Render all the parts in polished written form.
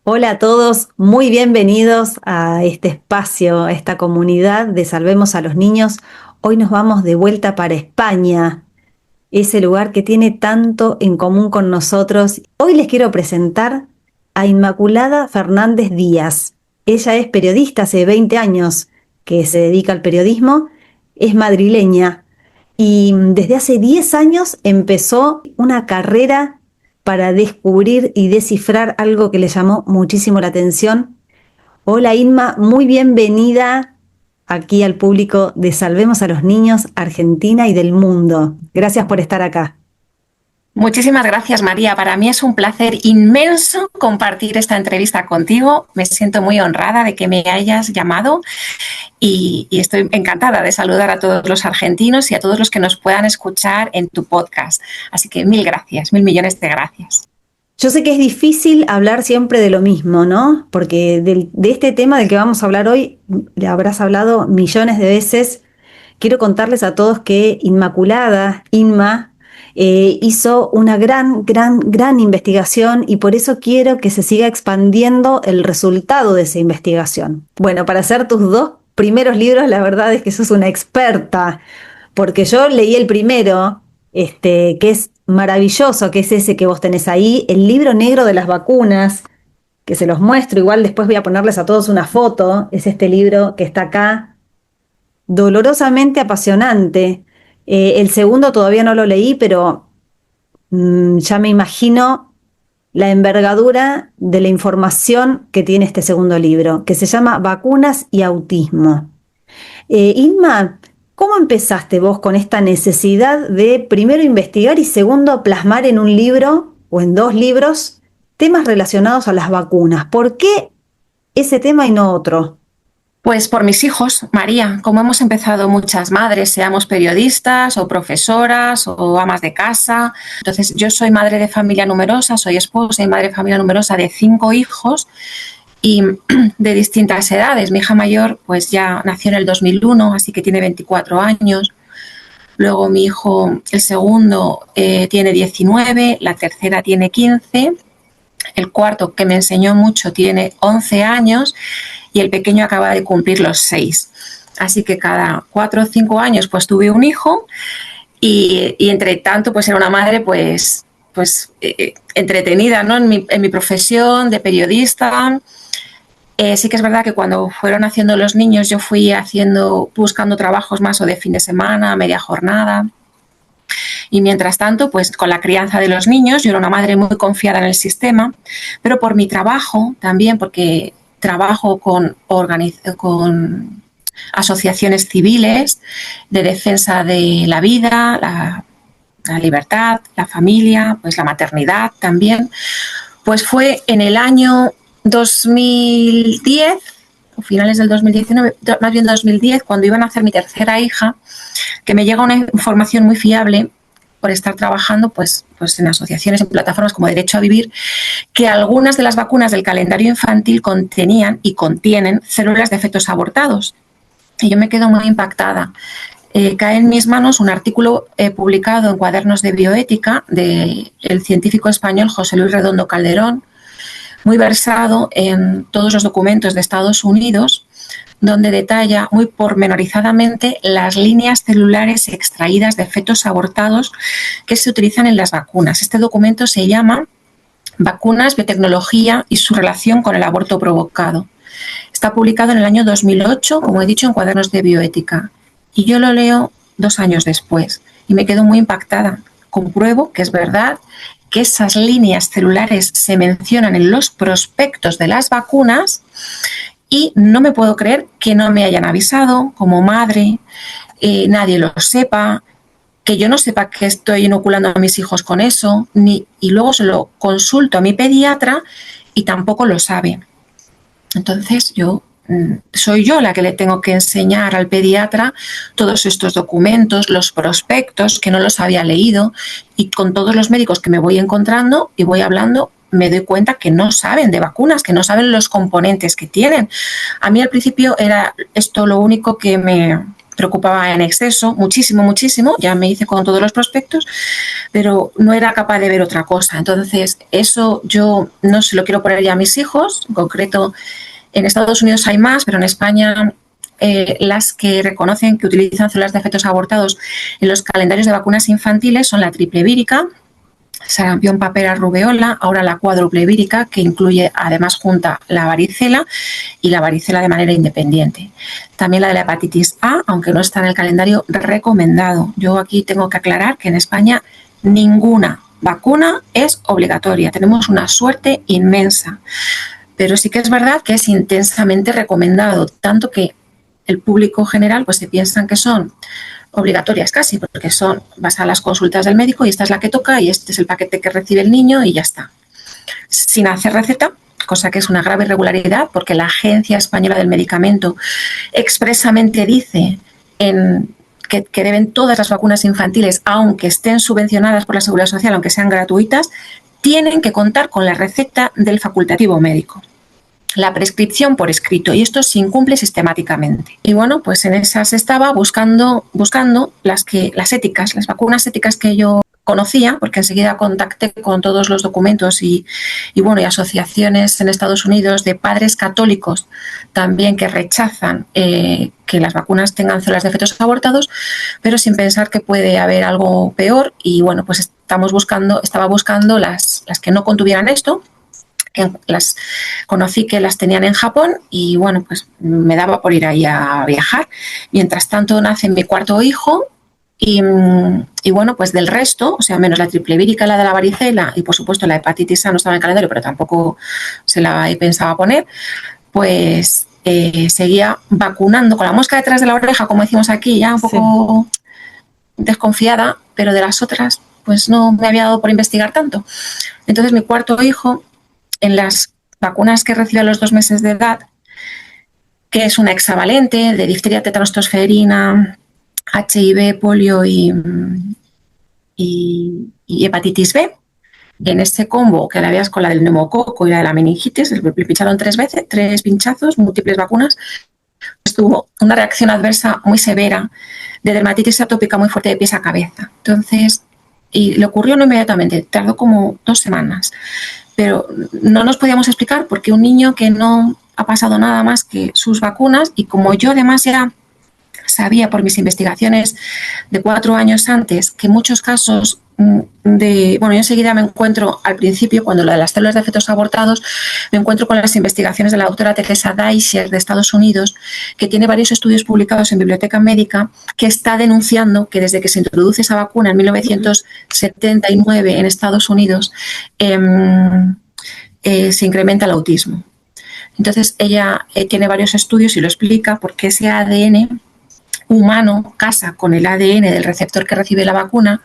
Hola a todos, muy bienvenidos a este espacio, a esta comunidad de Salvemos a los Niños. Hoy nos vamos de vuelta para España, ese lugar que tiene tanto en común con nosotros. Hoy les quiero presentar a Inmaculada Fernández Díaz. Ella es periodista hace 20 años que se dedica al periodismo, es madrileña y desde hace 10 años empezó una carrera para descubrir y descifrar algo que le llamó muchísimo la atención. Hola Inma, muy bienvenida aquí al público de Salvemos a los Niños Argentina y del mundo. Gracias por estar acá. Muchísimas gracias, María. Para mí es un placer inmenso compartir esta entrevista contigo. Me siento muy honrada de que me hayas llamado y estoy encantada de saludar a todos los argentinos y a todos los que nos puedan escuchar en tu podcast. Así que mil gracias, mil millones de gracias. Yo sé que es difícil hablar siempre de lo mismo, ¿no? Porque de este tema del que vamos a hablar hoy, le habrás hablado millones de veces. Quiero contarles a todos que Inmaculada, Inma, hizo una gran investigación y por eso quiero que se siga expandiendo el resultado de esa investigación. Bueno, para hacer tus dos primeros libros, la verdad es que sos una experta, porque yo leí el primero, que es maravilloso, que es ese que vos tenés ahí, el libro negro de las vacunas, que se los muestro, igual después voy a ponerles a todos una foto, es este libro que está acá, dolorosamente apasionante. El segundo todavía no lo leí, pero ya me imagino la envergadura de la información que tiene este segundo libro, que se llama Vacunas y Autismo. Inma, ¿cómo empezaste vos con esta necesidad de primero investigar y segundo plasmar en un libro o en dos libros temas relacionados a las vacunas? ¿Por qué ese tema y no otro? Pues por mis hijos, María, como hemos empezado muchas madres, seamos periodistas o profesoras o amas de casa. Entonces, yo soy madre de familia numerosa, soy esposa y madre de familia numerosa de 5 hijos y de distintas edades. Mi hija mayor pues ya nació en el 2001, así que tiene 24 años. Luego mi hijo, el segundo, tiene 19, la tercera tiene 15, el cuarto, que me enseñó mucho, tiene 11 años y el pequeño acaba de cumplir los 6. Así que cada 4 o 5 años pues tuve un hijo y entre tanto pues era una madre pues entretenida, ¿no? en mi profesión de periodista. Sí que es verdad que cuando fueron haciendo los niños yo fui buscando trabajos más o de fin de semana, media jornada. Y mientras tanto, pues con la crianza de los niños, yo era una madre muy confiada en el sistema, pero por mi trabajo también, porque trabajo con asociaciones civiles de defensa de la vida, la libertad, la familia, pues la maternidad también, pues fue en el año 2010, o finales del 2019, más bien 2010, cuando iban a nacer mi tercera hija, que me llega una información muy fiable por estar trabajando pues en asociaciones, en plataformas como Derecho a Vivir, que algunas de las vacunas del calendario infantil contenían y contienen células de fetos abortados. Y yo me quedo muy impactada. Cae en mis manos un artículo publicado en Cuadernos de Bioética del científico español José Luis Redondo Calderón, muy versado en todos los documentos de Estados Unidos, donde detalla muy pormenorizadamente las líneas celulares extraídas de fetos abortados que se utilizan en las vacunas. Este documento se llama Vacunas, Biotecnología y su relación con el aborto provocado. Está publicado en el año 2008, como he dicho, en Cuadernos de Bioética. Y yo lo leo 2 años después y me quedo muy impactada. Compruebo que es verdad que esas líneas celulares se mencionan en los prospectos de las vacunas y no me puedo creer que no me hayan avisado como madre, nadie lo sepa, que yo no sepa que estoy inoculando a mis hijos con eso, y luego se lo consulto a mi pediatra y tampoco lo sabe. Entonces soy yo la que le tengo que enseñar al pediatra todos estos documentos, los prospectos, que no los había leído, y con todos los médicos que me voy encontrando y voy hablando, me doy cuenta que no saben de vacunas, que no saben los componentes que tienen. A mí al principio era esto lo único que me preocupaba en exceso, muchísimo, muchísimo, ya me hice con todos los prospectos, pero no era capaz de ver otra cosa. Entonces, eso yo no se lo quiero poner ya a mis hijos, en concreto en Estados Unidos hay más, pero en España las que reconocen que utilizan células de fetos abortados en los calendarios de vacunas infantiles son la triple vírica, sarampión, papera, rubeola, ahora la cuádruple vírica, que incluye además junta la varicela y la varicela de manera independiente. También la de la hepatitis A, aunque no está en el calendario recomendado. Yo aquí tengo que aclarar que en España ninguna vacuna es obligatoria. Tenemos una suerte inmensa. Pero sí que es verdad que es intensamente recomendado, tanto que el público general pues se piensan que son obligatorias casi, porque vas a las consultas del médico y esta es la que toca y este es el paquete que recibe el niño y ya está. Sin hacer receta, cosa que es una grave irregularidad porque la Agencia Española del Medicamento expresamente dice que deben todas las vacunas infantiles, aunque estén subvencionadas por la Seguridad Social, aunque sean gratuitas, tienen que contar con la receta del facultativo médico. La prescripción por escrito, y esto se incumple sistemáticamente. Y bueno, pues en esas estaba buscando las éticas, las vacunas éticas que yo conocía, porque enseguida contacté con todos los documentos y asociaciones en Estados Unidos de padres católicos también que rechazan que las vacunas tengan células de fetos abortados, pero sin pensar que puede haber algo peor. Y bueno, pues estaba buscando las que no contuvieran esto. Las conocí que las tenían en Japón y bueno, pues me daba por ir ahí a viajar. Mientras tanto nace mi cuarto hijo y bueno, pues del resto, o sea, menos la triple vírica, la de la varicela y por supuesto la hepatitis A no estaba en el calendario, pero tampoco se la pensaba poner, pues seguía vacunando con la mosca detrás de la oreja, como decimos aquí, ya un poco desconfiada, pero de las otras pues no me había dado por investigar tanto. Entonces mi cuarto hijo, en las vacunas que recibe a los 2 meses de edad, que es una hexavalente de difteria, tétanos, tosferina, HIV, polio y hepatitis B, en ese combo que le habías con la del neumococo y la de la meningitis, le pincharon 3 pinchazos, múltiples vacunas, pues tuvo una reacción adversa muy severa de dermatitis atópica muy fuerte de pies a cabeza. Entonces, y le ocurrió no inmediatamente, tardó como 2 semanas. Pero no nos podíamos explicar por qué un niño que no ha pasado nada más que sus vacunas, y como yo además ya sabía por mis investigaciones de 4 años antes que muchos casos yo enseguida me encuentro al principio, cuando lo de las células de fetos abortados, me encuentro con las investigaciones de la doctora Teresa Deischer de Estados Unidos, que tiene varios estudios publicados en Biblioteca Médica, que está denunciando que desde que se introduce esa vacuna en 1979 en Estados Unidos, se incrementa el autismo. Entonces ella tiene varios estudios y lo explica porque ese ADN humano casa con el ADN del receptor que recibe la vacuna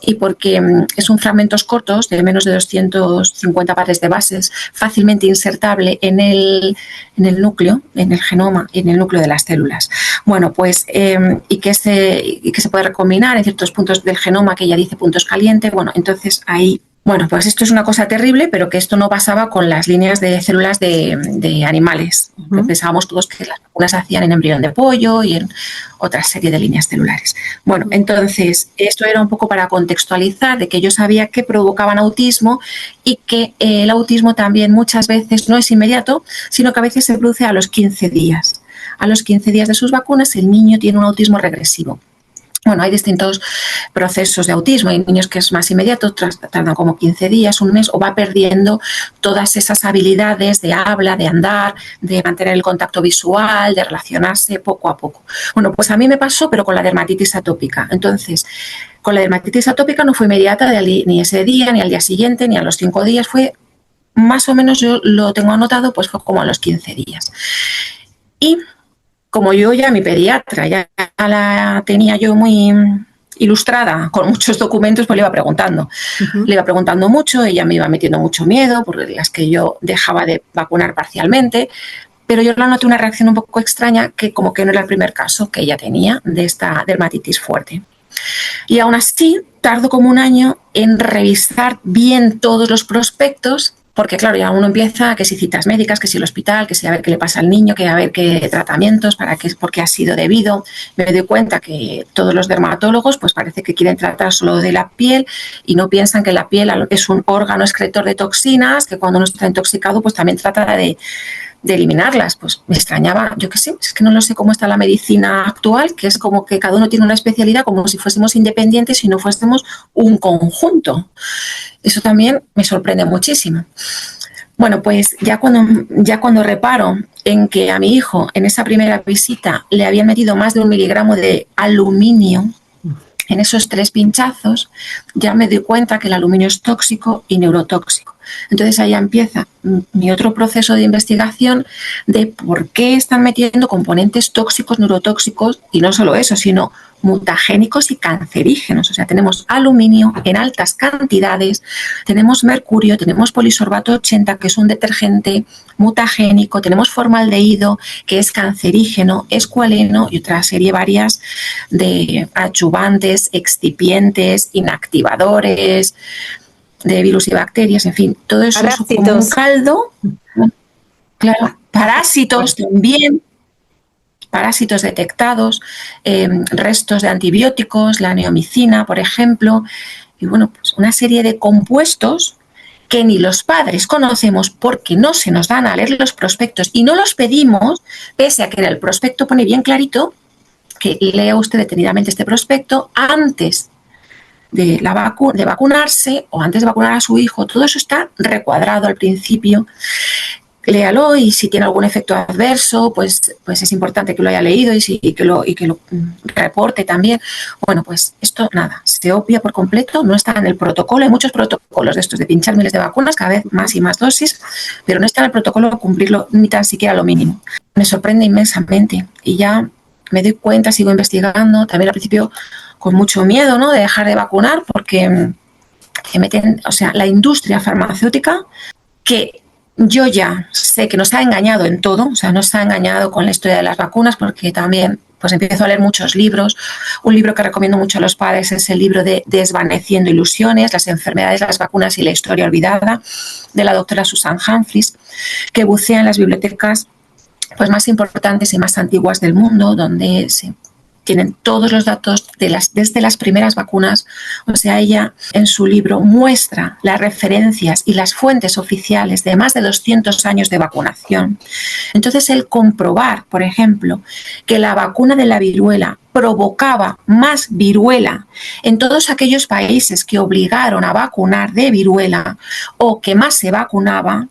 y porque son fragmentos cortos de menos de 250 pares de bases, fácilmente insertable en el núcleo, en el genoma, en el núcleo de las células. Bueno, pues y que se puede recombinar en ciertos puntos del genoma que ella dice puntos calientes. Bueno, entonces ahí... Bueno, pues esto es una cosa terrible, pero que esto no pasaba con las líneas de células de animales. Uh-huh. Pensábamos todos que las vacunas se hacían en embrión de pollo y en otra serie de líneas celulares. Bueno, entonces esto era un poco para contextualizar de que yo sabía que provocaban autismo y que el autismo también muchas veces no es inmediato, sino que a veces se produce a los 15 días. A los 15 días de sus vacunas el niño tiene un autismo regresivo. Bueno, hay distintos procesos de autismo. Hay niños que es más inmediato, tardan como 15 días, un mes, o va perdiendo todas esas habilidades de habla, de andar, de mantener el contacto visual, de relacionarse poco a poco. Bueno, pues a mí me pasó, pero con la dermatitis atópica. Entonces, con la dermatitis atópica no fue inmediata ni ese día, ni al día siguiente, ni a los 5 días. Fue más o menos, yo lo tengo anotado, pues fue como a los 15 días. Y... como yo ya mi pediatra ya la tenía yo muy ilustrada con muchos documentos, pues le iba preguntando. Uh-huh. Le iba preguntando mucho, ella me iba metiendo mucho miedo por las que yo dejaba de vacunar parcialmente, pero yo la noté una reacción un poco extraña, que como que no era el primer caso que ella tenía de esta dermatitis fuerte. Y aún así, tardó como un año en revisar bien todos los prospectos, porque claro, ya uno empieza que si citas médicas, que si el hospital, que si a ver qué le pasa al niño, que a ver qué tratamientos, porque ha sido debido. Me doy cuenta que todos los dermatólogos pues parece que quieren tratar solo de la piel y no piensan que la piel es un órgano excretor de toxinas, que cuando uno está intoxicado pues también trata de eliminarlas. Pues me extrañaba, yo qué sé, es que no lo sé cómo está la medicina actual, que es como que cada uno tiene una especialidad, como si fuésemos independientes y no fuésemos un conjunto. Eso también me sorprende muchísimo. Bueno, pues ya cuando reparo en que a mi hijo en esa primera visita le habían metido más de 1 miligramo de aluminio en esos 3 pinchazos, ya me doy cuenta que el aluminio es tóxico y neurotóxico. Entonces ahí empieza mi otro proceso de investigación de por qué están metiendo componentes tóxicos, neurotóxicos, y no solo eso, sino mutagénicos y cancerígenos. O sea, tenemos aluminio en altas cantidades, tenemos mercurio, tenemos polisorbato 80, que es un detergente mutagénico, tenemos formaldehído, que es cancerígeno, escualeno y otra serie varias de adyuvantes, excipientes, inactivadores de virus y bacterias, en fin, todo eso es como un caldo. Claro, parásitos también, parásitos detectados, restos de antibióticos, la neomicina, por ejemplo, y bueno, pues una serie de compuestos que ni los padres conocemos porque no se nos dan a leer los prospectos y no los pedimos, pese a que en el prospecto pone bien clarito que lea usted detenidamente este prospecto antes de vacunarse o antes de vacunar a su hijo. Todo eso está recuadrado al principio. Léalo y si tiene algún efecto adverso, pues es importante que lo haya leído y que lo reporte también. Bueno, pues esto nada, se obvia por completo, no está en el protocolo. Hay muchos protocolos de estos de pinchar miles de vacunas, cada vez más y más dosis, pero no está en el protocolo cumplirlo ni tan siquiera lo mínimo. Me sorprende inmensamente y ya me doy cuenta, sigo investigando, también al principio con mucho miedo, ¿no?, de dejar de vacunar porque meten, o sea, la industria farmacéutica, que yo ya sé que nos ha engañado en todo, o sea, nos ha engañado con la historia de las vacunas, porque también pues empiezo a leer muchos libros. Un libro que recomiendo mucho a los padres es el libro de Desvaneciendo ilusiones, las enfermedades, las vacunas y la historia olvidada, de la doctora Susan Humphries, que bucea en las bibliotecas pues más importantes y más antiguas del mundo, donde se tienen todos los datos desde las primeras vacunas. O sea, ella en su libro muestra las referencias y las fuentes oficiales de más de 200 años de vacunación. Entonces, el comprobar, por ejemplo, que la vacuna de la viruela provocaba más viruela en todos aquellos países que obligaron a vacunar de viruela o que más se vacunaba,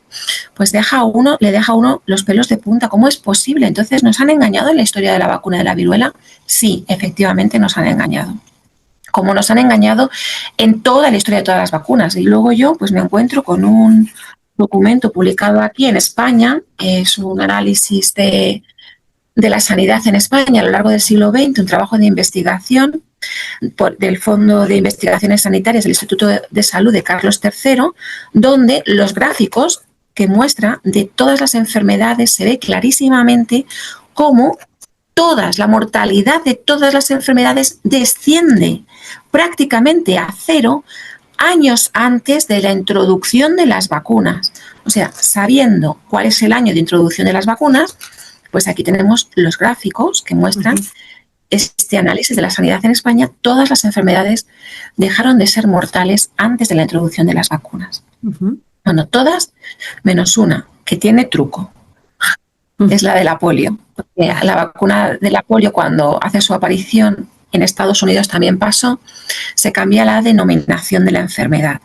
pues le deja a uno los pelos de punta. ¿Cómo es posible? Entonces, ¿nos han engañado en la historia de la vacuna de la viruela? Sí, efectivamente nos han engañado. Como nos han engañado en toda la historia de todas las vacunas. Y luego yo pues me encuentro con un documento publicado aquí en España, es un análisis de la sanidad en España a lo largo del siglo XX, un trabajo de investigación del Fondo de Investigaciones Sanitarias del Instituto de Salud de Carlos III, donde los gráficos que muestra de todas las enfermedades se ve clarísimamente cómo la mortalidad de todas las enfermedades desciende prácticamente a cero años antes de la introducción de las vacunas. O sea, sabiendo cuál es el año de introducción de las vacunas, pues aquí tenemos los gráficos que muestran este análisis de la sanidad en España. Todas las enfermedades dejaron de ser mortales antes de la introducción de las vacunas. Bueno, todas menos una, que tiene truco. Es la de la polio. Porque la vacuna de la polio, cuando hace su aparición en Estados Unidos también pasó, se cambia la denominación de la enfermedad.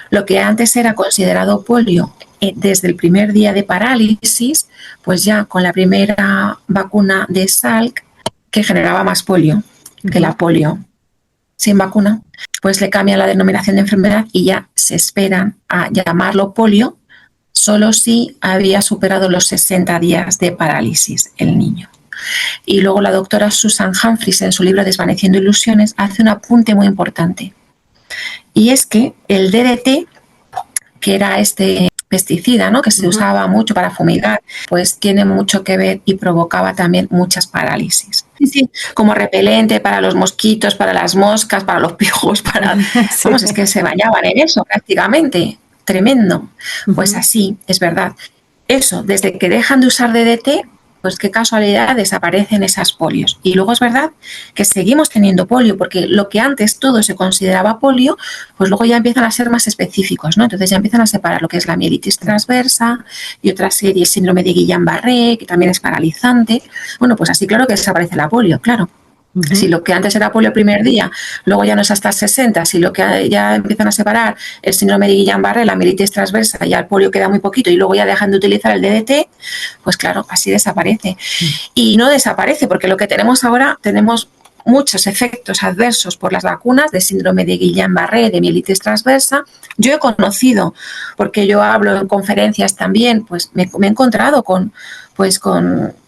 Lo que antes era considerado polio desde el primer día de parálisis, pues ya con la primera vacuna de Salk, que generaba más polio que la polio sin vacuna, pues le cambia la denominación de enfermedad y ya se esperan a llamarlo polio solo si había superado los 60 días de parálisis el niño. Y luego la doctora Susan Humphries, en su libro Desvaneciendo ilusiones, hace un apunte muy importante. Y es que el DDT, que era este pesticida, ¿no?, que se usaba mucho para fumigar, pues tiene mucho que ver y provocaba también muchas parálisis. Sí, como repelente para los mosquitos, para las moscas, para los pijos, para... Vamos, es que se bañaban en eso prácticamente. tremendo. Pues así, es verdad. Eso, desde que dejan de usar DDT, pues qué casualidad, desaparecen esas polios. Y luego es verdad que seguimos teniendo polio, porque lo que antes todo se consideraba polio, pues luego ya empiezan a ser más específicos, ¿no? Entonces ya empiezan a separar lo que es la mielitis transversa y otra serie, síndrome de Guillain-Barré, que también es paralizante. Bueno, pues así claro que desaparece la polio, claro. Si lo que antes era polio el primer día, luego ya no es hasta 60, si lo que ya empiezan a separar el síndrome de Guillain-Barré, la mielitis transversa, ya el polio queda muy poquito y luego ya dejan de utilizar el DDT, pues claro, así desaparece. Y no desaparece porque lo que tenemos ahora, tenemos muchos efectos adversos por las vacunas de síndrome de Guillain-Barré, de mielitis transversa. Yo he conocido, porque yo hablo en conferencias también, pues me he encontrado con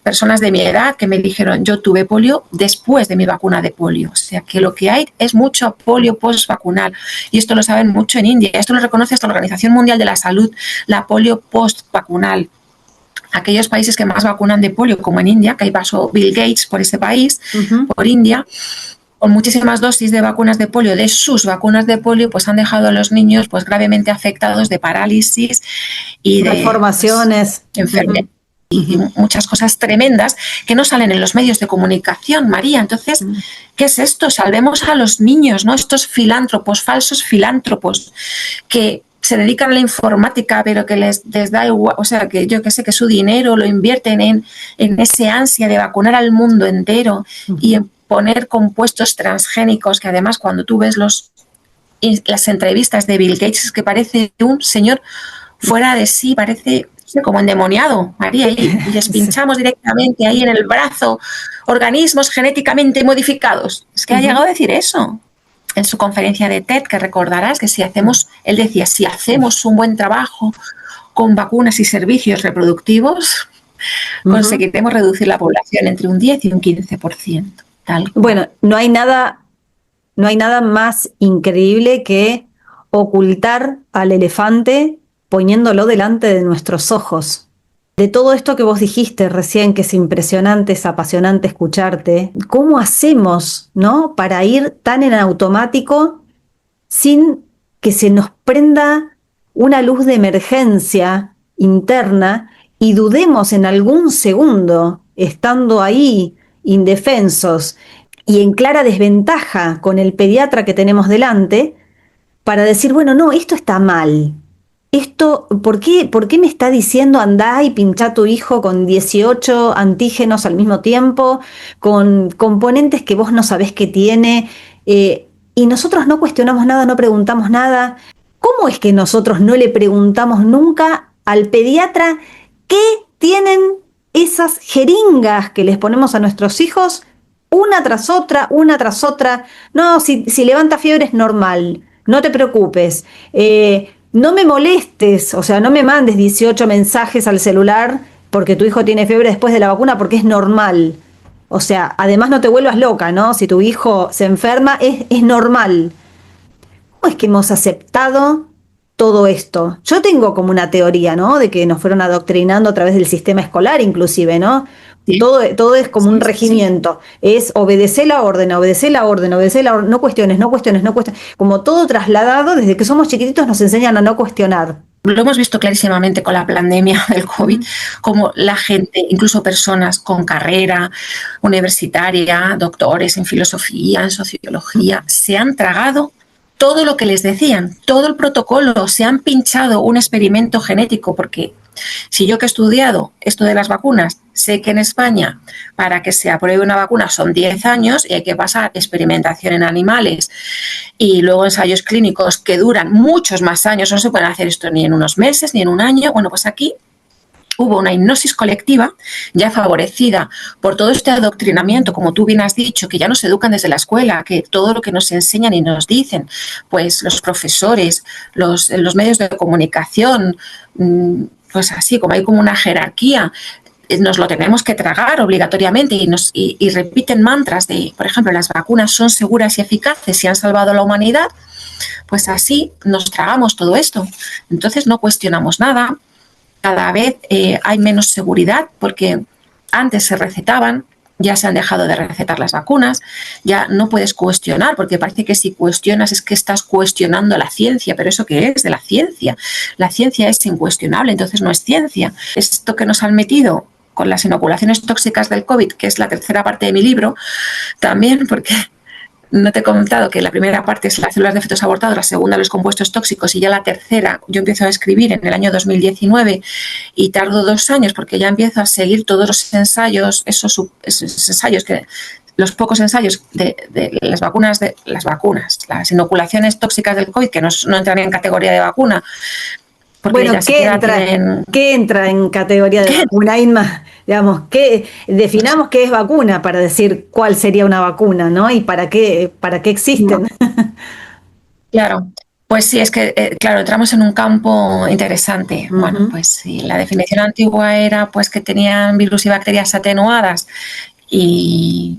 personas de mi edad que me dijeron, yo tuve polio después de mi vacuna de polio. O sea, que lo que hay es mucho polio postvacunal. Y esto lo saben mucho en India. Esto lo reconoce hasta la Organización Mundial de la Salud, la polio postvacunal. Aquellos países que más vacunan de polio, como en India, que ahí pasó Bill Gates por ese país, por India, con muchísimas dosis de vacunas de polio, de sus vacunas de polio, pues han dejado a los niños pues gravemente afectados de parálisis y de malformaciones, enfermedades. Y muchas cosas tremendas que no salen en los medios de comunicación, María. Entonces, ¿qué es esto? Salvemos a los niños, ¿no? Estos filántropos, falsos filántropos, que se dedican a la informática, pero que les da igual, o sea, que yo que sé, que su dinero lo invierten en ese ansia de vacunar al mundo entero y en poner compuestos transgénicos, que además cuando tú ves las entrevistas de Bill Gates, es que parece un señor fuera de sí, parece como endemoniado, María, y les pinchamos directamente ahí en el brazo organismos genéticamente modificados. Es que ha llegado a decir eso en su conferencia de TED, que recordarás que él decía, si hacemos un buen trabajo con vacunas y servicios reproductivos, conseguiremos reducir la población entre un 10 y un 15%. Bueno, no hay nada más increíble que ocultar al elefante poniéndolo delante de nuestros ojos. De todo esto que vos dijiste recién, que es impresionante, es apasionante escucharte, ¿cómo hacemos, no, para ir tan en automático sin que se nos prenda una luz de emergencia interna y dudemos en algún segundo, estando ahí indefensos y en clara desventaja con el pediatra que tenemos delante, para decir, bueno, no, esto está mal? Esto, ¿por qué me está diciendo andá y pinchá a tu hijo con 18 antígenos al mismo tiempo, con componentes que vos no sabés que tiene, y nosotros no cuestionamos nada, no preguntamos nada? ¿Cómo es que nosotros no le preguntamos nunca al pediatra qué tienen esas jeringas que les ponemos a nuestros hijos una tras otra, una tras otra? No, si levanta fiebre es normal, no te preocupes. No me molestes, o sea, no me mandes 18 mensajes al celular porque tu hijo tiene fiebre después de la vacuna, porque es normal. O sea, además no te vuelvas loca, ¿no? Si tu hijo se enferma, es normal. ¿Cómo es que hemos aceptado todo esto? Yo tengo como una teoría, ¿no? De que nos fueron adoctrinando a través del sistema escolar, inclusive, ¿no? Sí. Todo es como un regimiento. Sí. Es obedecer la orden, obedecer la orden, obedecer la orden. No cuestiones, no cuestiones, no cuestiones. Como todo trasladado, desde que somos chiquititos nos enseñan a no cuestionar. Lo hemos visto clarísimamente con la pandemia del COVID, como la gente, incluso personas con carrera universitaria, doctores en filosofía, en sociología, se han tragado todo lo que les decían, todo el protocolo, se han pinchado un experimento genético, porque si yo que he estudiado esto de las vacunas, sé que en España para que se apruebe una vacuna son 10 años y hay que pasar experimentación en animales y luego ensayos clínicos que duran muchos más años, no se puede hacer esto ni en unos meses ni en un año. Bueno, pues aquí hubo una hipnosis colectiva ya favorecida por todo este adoctrinamiento, como tú bien has dicho, que ya nos educan desde la escuela, que todo lo que nos enseñan y nos dicen, pues los profesores, los medios de comunicación, pues así, como hay como una jerarquía, nos lo tenemos que tragar obligatoriamente y repiten mantras de, por ejemplo, las vacunas son seguras y eficaces y han salvado a la humanidad, pues así nos tragamos todo esto. Entonces no cuestionamos nada. Cada vez hay menos seguridad porque antes se recetaban ya se han dejado de recetar las vacunas, ya no puedes cuestionar, porque parece que si cuestionas es que estás cuestionando la ciencia, pero ¿eso qué es de la ciencia? La ciencia es incuestionable, entonces no es ciencia. Esto que nos han metido con las inoculaciones tóxicas del COVID, que es la tercera parte de mi libro, también porque no te he comentado que la primera parte es las células de fetos abortados, la segunda los compuestos tóxicos y ya la tercera yo empiezo a escribir en el año 2019 y tardo 2 años porque ya empiezo a seguir todos los ensayos, esos ensayos que los pocos ensayos de las vacunas, las inoculaciones tóxicas del COVID que no entran en categoría de vacuna. Bueno, ¿qué entra en categoría de vacuna, Inma? Digamos, definamos qué es vacuna para decir cuál sería una vacuna, ¿no? Y para qué existen. Claro, pues sí, es que, claro, entramos en un campo interesante. Bueno, pues sí, la definición antigua era pues que tenían virus y bacterias atenuadas y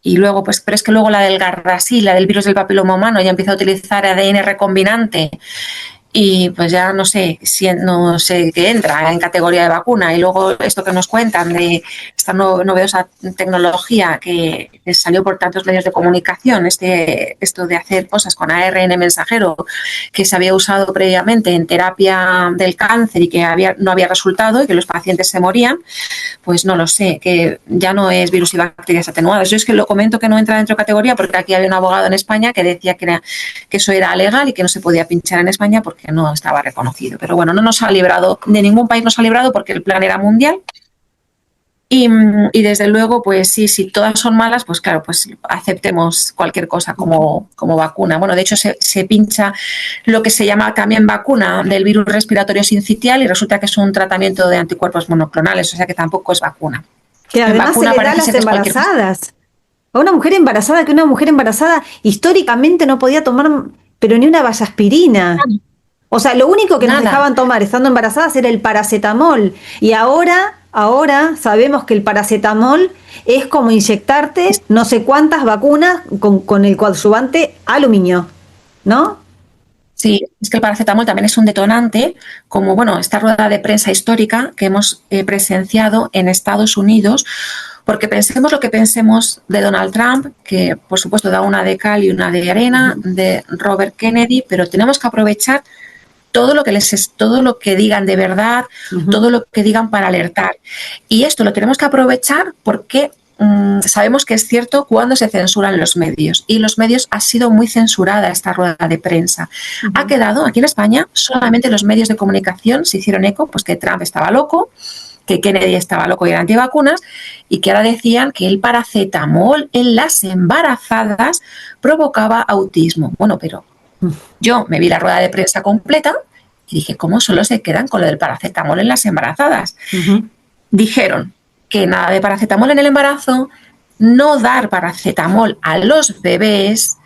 luego, pues, pero es que luego la del Gardasil, la del virus del papiloma humano, ya empieza a utilizar ADN recombinante. Y pues ya no sé qué entra en categoría de vacuna. Y luego esto que nos cuentan de esta novedosa tecnología que salió por tantos medios de comunicación, esto de hacer cosas con ARN mensajero que se había usado previamente en terapia del cáncer y que no había resultado y que los pacientes se morían, pues no lo sé, que ya no es virus y bacterias atenuadas. Yo es que lo comento que no entra dentro de categoría porque aquí había un abogado en España que decía que eso era legal y que no se podía pinchar en España porque no estaba reconocido. Pero bueno, no nos ha librado, de ningún país nos ha librado porque el plan era mundial. Y desde luego, pues sí, si todas son malas, pues claro, pues aceptemos cualquier cosa como vacuna. Bueno, de hecho se pincha lo que se llama también vacuna del virus respiratorio sincitial y resulta que es un tratamiento de anticuerpos monoclonales, o sea que tampoco es vacuna. Que además se le da a las embarazadas. A una mujer embarazada históricamente no podía tomar, pero ni una vallaspirina. O sea, lo único que nos dejaban tomar estando embarazadas era el paracetamol. Y ahora sabemos que el paracetamol es como inyectarte no sé cuántas vacunas con el coadyuvante aluminio, ¿no? Sí, es que el paracetamol también es un detonante, como bueno, esta rueda de prensa histórica que hemos presenciado en Estados Unidos, porque pensemos lo que pensemos de Donald Trump, que por supuesto da una de cal y una de arena, de Robert Kennedy, pero tenemos que aprovechar todo lo que digan de verdad, todo lo que digan para alertar. Y esto lo tenemos que aprovechar porque sabemos que es cierto cuando se censuran los medios. Y los medios ha sido muy censurada esta rueda de prensa. Ha quedado, aquí en España, solamente los medios de comunicación se hicieron eco, pues que Trump estaba loco, que Kennedy estaba loco y era antivacunas, y que ahora decían que el paracetamol en las embarazadas provocaba autismo. Bueno, pero yo me vi la rueda de prensa completa y dije, ¿cómo solo se quedan con lo del paracetamol en las embarazadas? Dijeron que nada de paracetamol en el embarazo, no dar paracetamol a los bebés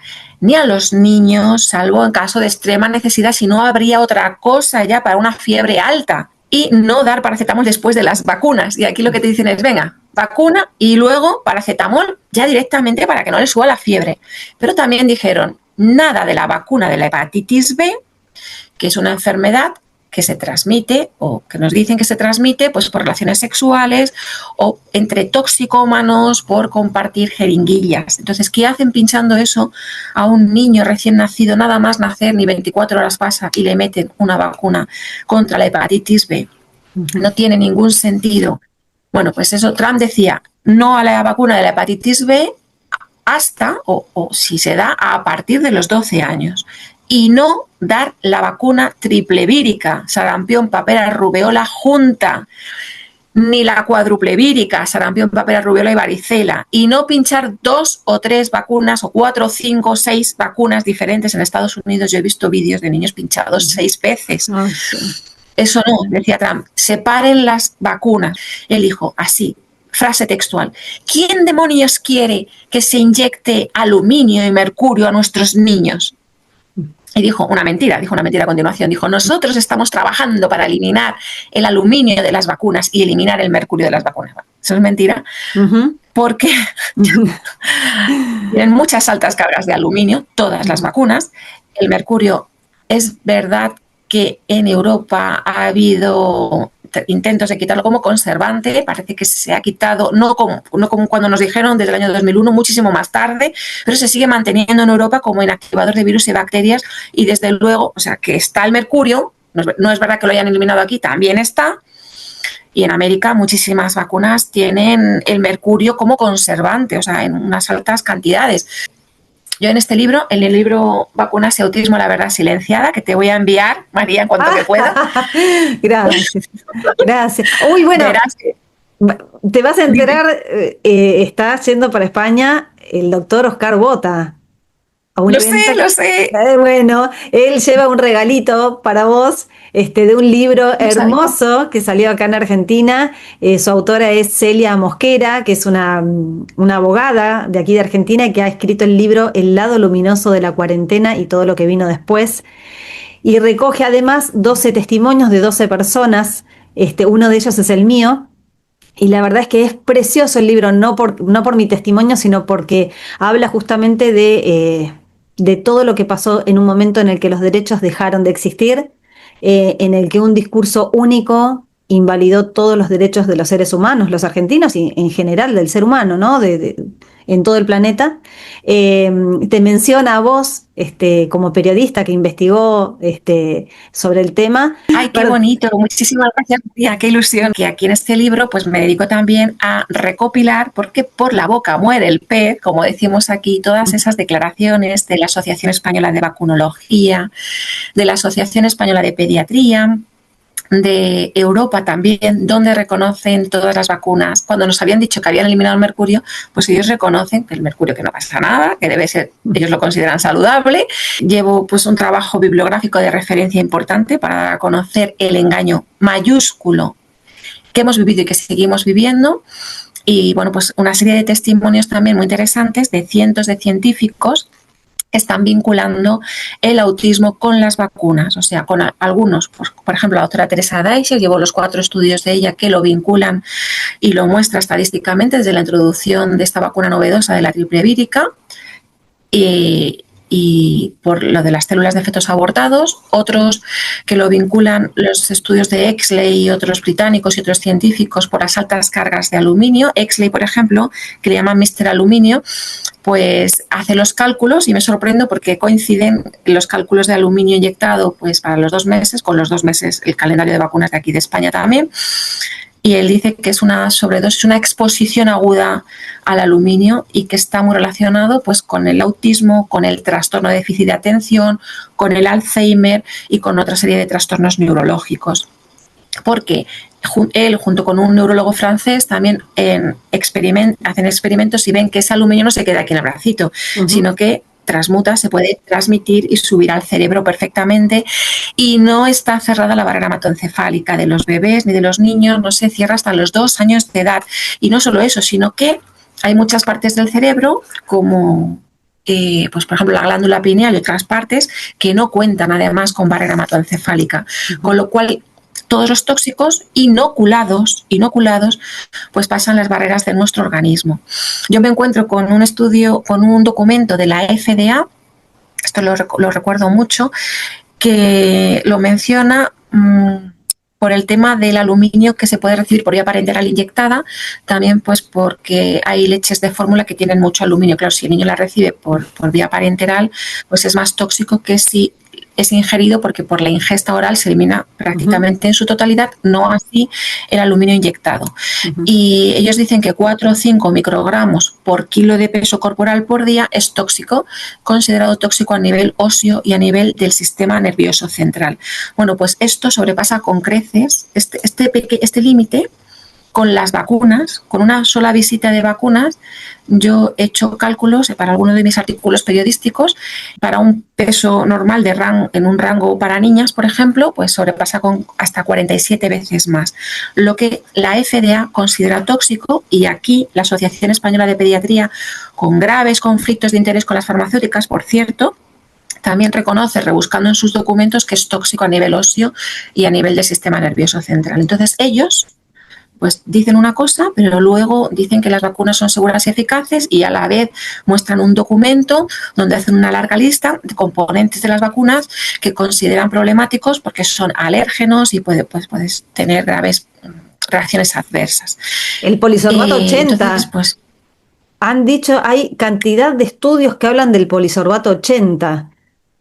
ni a los niños, salvo en caso de extrema necesidad, si no habría otra cosa ya para una fiebre alta. Y no dar paracetamol después de las vacunas. Y aquí lo que te dicen es, venga, vacuna y luego paracetamol ya directamente para que no le suba la fiebre. Pero también dijeron, nada de la vacuna de la hepatitis B, que es una enfermedad que se transmite o que nos dicen que se transmite pues por relaciones sexuales o entre toxicómanos por compartir jeringuillas. Entonces, ¿qué hacen pinchando eso a un niño recién nacido? Nada más nacer, ni 24 horas pasa y le meten una vacuna contra la hepatitis B. No tiene ningún sentido. Bueno, pues eso, Trump decía no a la vacuna de la hepatitis B hasta, o si se da, a partir de los 12 años. Y no dar la vacuna triple vírica, sarampión, papera, rubeola junta, ni la cuádruple vírica, sarampión, papera, rubeola y varicela. Y no pinchar 2 o 3 vacunas, o 4, 5, 6 vacunas diferentes. En Estados Unidos yo he visto vídeos de niños pinchados 6 veces. Oh, sí. Eso no, decía Trump, separen las vacunas. Él dijo así, frase textual, ¿quién demonios quiere que se inyecte aluminio y mercurio a nuestros niños? Y dijo una mentira a continuación. Dijo, nosotros estamos trabajando para eliminar el aluminio de las vacunas y eliminar el mercurio de las vacunas. Eso es mentira, porque tienen muchas altas cargas de aluminio, todas las vacunas. El mercurio, es verdad que en Europa ha habido intentos de quitarlo como conservante. Parece que se ha quitado, no como cuando nos dijeron desde el año 2001, muchísimo más tarde, pero se sigue manteniendo en Europa como inactivador de virus y bacterias, y desde luego, o sea, que está el mercurio, no es verdad que lo hayan eliminado aquí, también está. Y en América muchísimas vacunas tienen el mercurio como conservante, o sea, en unas altas cantidades. Yo en el libro Vacunas y Autismo, la verdad silenciada, que te voy a enviar, María, en cuanto que pueda. Gracias, gracias. Uy, bueno, Verás que, te vas a enterar, está yendo para España el doctor Oscar Bota. A un evento. lo sé. Bueno, él lleva un regalito para vos, de un libro No sabía. hermoso que salió acá en Argentina. Su autora es Celia Mosquera, que es una abogada de aquí de Argentina y que ha escrito el libro El lado luminoso de la cuarentena y todo lo que vino después. Y recoge además 12 testimonios de 12 personas. Uno de ellos es el mío. Y la verdad es que es precioso el libro, no por mi testimonio, sino porque habla justamente de todo lo que pasó en un momento en el que los derechos dejaron de existir, en el que un discurso único invalidó todos los derechos de los seres humanos, los argentinos y en general del ser humano, ¿no? En todo el planeta. Te menciona a vos, como periodista que investigó sobre el tema. Ay, qué bonito, muchísimas gracias, María, qué ilusión. Que aquí en este libro pues me dedico también a recopilar, porque por la boca muere el pez, como decimos aquí, todas esas declaraciones de la Asociación Española de Vacunología, de la Asociación Española de Pediatría, de Europa también, donde reconocen todas las vacunas. Cuando nos habían dicho que habían eliminado el mercurio, pues ellos reconocen que el mercurio, que no pasa nada, que debe ser, ellos lo consideran saludable. Llevo pues un trabajo bibliográfico de referencia importante para conocer el engaño mayúsculo que hemos vivido y que seguimos viviendo. Y bueno, pues una serie de testimonios también muy interesantes de cientos de científicos están vinculando el autismo con las vacunas, o sea, con algunos, pues, por ejemplo, la doctora Teresa Deicher, llevó los 4 estudios de ella que lo vinculan y lo muestra estadísticamente desde la introducción de esta vacuna novedosa de la triple vírica, y por lo de las células de fetos abortados, otros que lo vinculan los estudios de Exley y otros británicos y otros científicos por las altas cargas de aluminio. Exley, por ejemplo, que le llaman Mr. Aluminio, pues hace los cálculos y me sorprendo porque coinciden los cálculos de aluminio inyectado pues para los 2 meses, con los 2 meses el calendario de vacunas de aquí de España también. Y él dice que es una sobredosis, una exposición aguda al aluminio y que está muy relacionado pues con el autismo, con el trastorno de déficit de atención, con el Alzheimer y con otra serie de trastornos neurológicos. Porque él, junto con un neurólogo francés, también hacen experimentos y ven que ese aluminio no se queda aquí en el bracito, sino que transmuta, se puede transmitir y subir al cerebro perfectamente, y no está cerrada la barrera hematoencefálica de los bebés ni de los niños, no se cierra hasta los 2 años de edad. Y no solo eso, sino que hay muchas partes del cerebro, como pues por ejemplo la glándula pineal y otras partes, que no cuentan además con barrera hematoencefálica, con lo cual todos los tóxicos inoculados, pues pasan las barreras de nuestro organismo. Yo me encuentro con un estudio, con un documento de la FDA, esto lo recuerdo mucho, que lo menciona por el tema del aluminio que se puede recibir por vía parenteral inyectada, también pues porque hay leches de fórmula que tienen mucho aluminio. Claro, si el niño la recibe por vía parenteral, pues es más tóxico que si es ingerido, porque por la ingesta oral se elimina prácticamente en su totalidad, no así el aluminio inyectado. Y ellos dicen que 4 o 5 microgramos por kilo de peso corporal por día es tóxico, considerado tóxico a nivel óseo y a nivel del sistema nervioso central. Bueno, pues esto sobrepasa con creces este límite. Con las vacunas, con una sola visita de vacunas, yo he hecho cálculos para algunos de mis artículos periodísticos, para un peso normal en un rango para niñas, por ejemplo, pues sobrepasa con hasta 47 veces más, lo que la FDA considera tóxico. Y aquí la Asociación Española de Pediatría, con graves conflictos de interés con las farmacéuticas, por cierto, también reconoce, rebuscando en sus documentos, que es tóxico a nivel óseo y a nivel del sistema nervioso central. Entonces ellos pues dicen una cosa, pero luego dicen que las vacunas son seguras y eficaces y a la vez muestran un documento donde hacen una larga lista de componentes de las vacunas que consideran problemáticos porque son alérgenos y puedes tener graves reacciones adversas. El polisorbato 80. Entonces, pues, Han dicho, hay cantidad de estudios que hablan del polisorbato 80.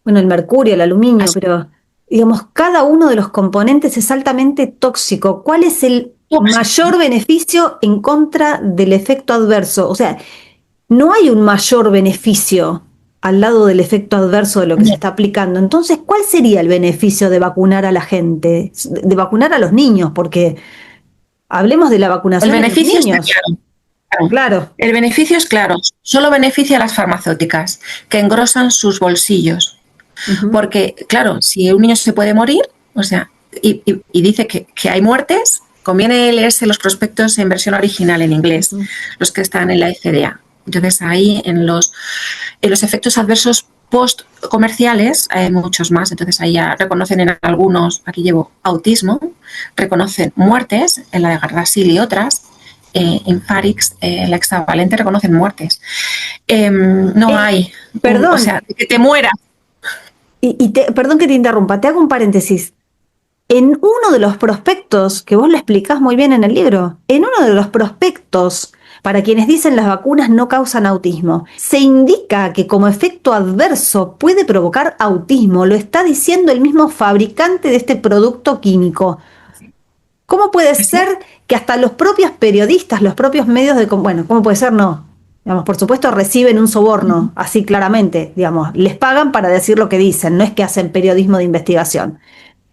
Bueno, el mercurio, el aluminio, así, pero digamos, cada uno de los componentes es altamente tóxico. ¿Cuál es el mayor beneficio en contra del efecto adverso? O sea, no hay un mayor beneficio al lado del efecto adverso de lo que se está aplicando. Entonces, ¿cuál sería el beneficio de vacunar a la gente, de vacunar a los niños? Porque hablemos de la el vacunación de los beneficio está niños. claro. Claro. El beneficio es claro, solo beneficia a las farmacéuticas, que engrosan sus bolsillos. Ujú. Porque, claro, si un niño se puede morir, o sea, y dice que hay muertes, conviene leerse los prospectos en versión original en inglés, Ujú. los que están en la FDA. Entonces, ahí en los efectos adversos post-comerciales hay muchos más. Entonces, ahí ya reconocen en algunos, aquí llevo autismo, reconocen muertes, en la de Gardasil y otras. En Farix, la hexavalente, reconocen muertes. No hay, o Perdón, sea, que te mueras. perdón que te interrumpa, te hago un paréntesis. En uno de los prospectos, que vos lo explicás muy bien en el libro, en uno de los prospectos, para quienes dicen las vacunas no causan autismo, se indica que como efecto adverso puede provocar autismo, lo está diciendo el mismo fabricante de este producto químico. ¿Cómo puede ¿Sí? ser que hasta los propios periodistas, los propios medios de... Bueno, ¿cómo puede ser? No. Digamos, por supuesto reciben un soborno, así claramente, digamos, les pagan para decir lo que dicen, no es que hacen periodismo de investigación.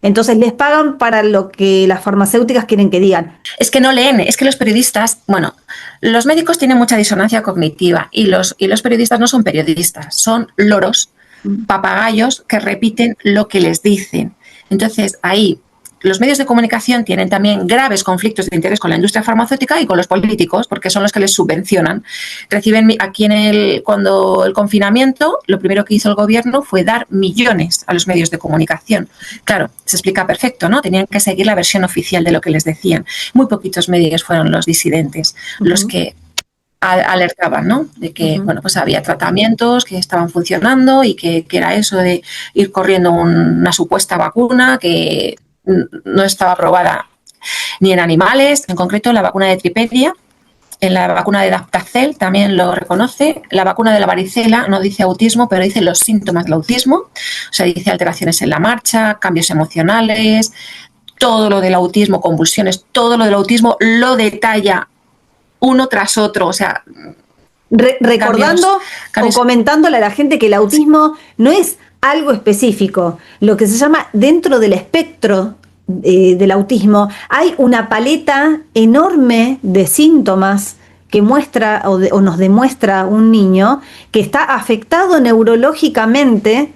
Entonces les pagan para lo que las farmacéuticas quieren que digan. Es que no leen, es que los periodistas, bueno, los médicos tienen mucha disonancia cognitiva y los periodistas no son periodistas, son loros, papagayos que repiten lo que les dicen. Entonces, ahí los medios de comunicación tienen también graves conflictos de interés con la industria farmacéutica y con los políticos, porque son los que les subvencionan. Reciben aquí cuando el confinamiento, lo primero que hizo el gobierno fue dar millones a los medios de comunicación. Claro, se explica perfecto, ¿no? Tenían que seguir la versión oficial de lo que les decían. Muy poquitos medios fueron los disidentes, los que alertaban, ¿no? De que, bueno, pues había tratamientos que estaban funcionando y que era eso de ir corriendo una supuesta vacuna que no estaba aprobada ni en animales, en concreto la vacuna de Tripedia, en la vacuna de Daptacel también lo reconoce, la vacuna de la varicela no dice autismo, pero dice los síntomas del autismo, o sea, dice alteraciones en la marcha, cambios emocionales, todo lo del autismo, convulsiones, todo lo del autismo lo detalla uno tras otro, o sea... Recordando cambios. o comentándole a la gente que el autismo no es algo específico, lo que se llama dentro del espectro del autismo, hay una paleta enorme de síntomas que muestra o nos demuestra un niño que está afectado neurológicamente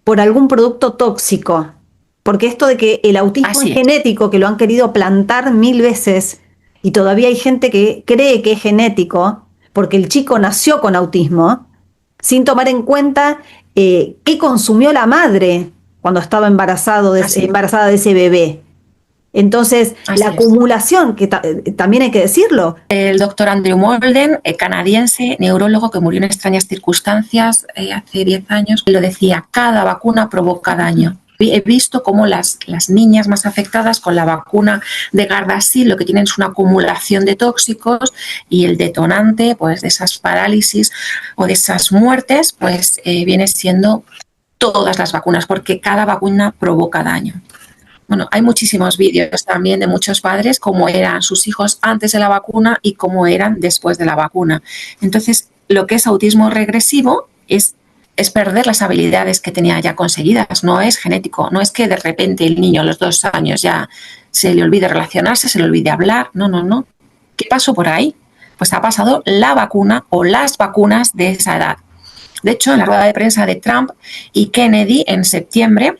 por algún producto tóxico. Porque esto de que el autismo es genético, que lo han querido plantar 1000 veces, y todavía hay gente que cree que es genético, porque el chico nació con autismo, sin tomar en cuenta qué consumió la madre cuando estaba embarazada de ese bebé. Entonces, la acumulación, que también hay que decirlo. El doctor Andrew Molden, canadiense, neurólogo que murió en extrañas circunstancias hace 10 años, lo decía, cada vacuna provoca daño. He visto cómo las niñas más afectadas con la vacuna de Gardasil lo que tienen es una acumulación de tóxicos y el detonante pues, de esas parálisis o de esas muertes pues, viene siendo todas las vacunas, porque cada vacuna provoca daño. Bueno, hay muchísimos vídeos también de muchos padres cómo eran sus hijos antes de la vacuna y cómo eran después de la vacuna. Entonces, lo que es autismo regresivo es perder las habilidades que tenía ya conseguidas, no es genético, no es que de repente el niño a los 2 años ya se le olvide relacionarse, se le olvide hablar, no. ¿Qué pasó por ahí? Pues ha pasado la vacuna o las vacunas de esa edad. De hecho, en la rueda de prensa de Trump y Kennedy en septiembre,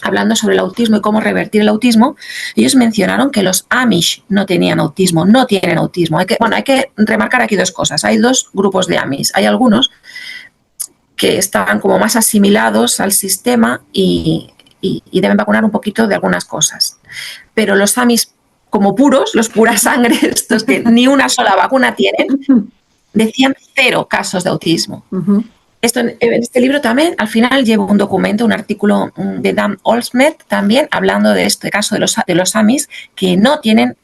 hablando sobre el autismo y cómo revertir el autismo, ellos mencionaron que los Amish no tenían autismo, no tienen autismo. Hay que remarcar aquí 2 cosas. Hay 2 grupos de Amish. Hay algunos que están como más asimilados al sistema y deben vacunar un poquito de algunas cosas. Pero los Amish como puros, los pura sangre, estos que ni una sola vacuna tienen, decían 0 casos de autismo. Esto en este libro también, al final llevo un documento, un artículo de Dan Olsmet también, hablando de este caso de los Amis, que no tienen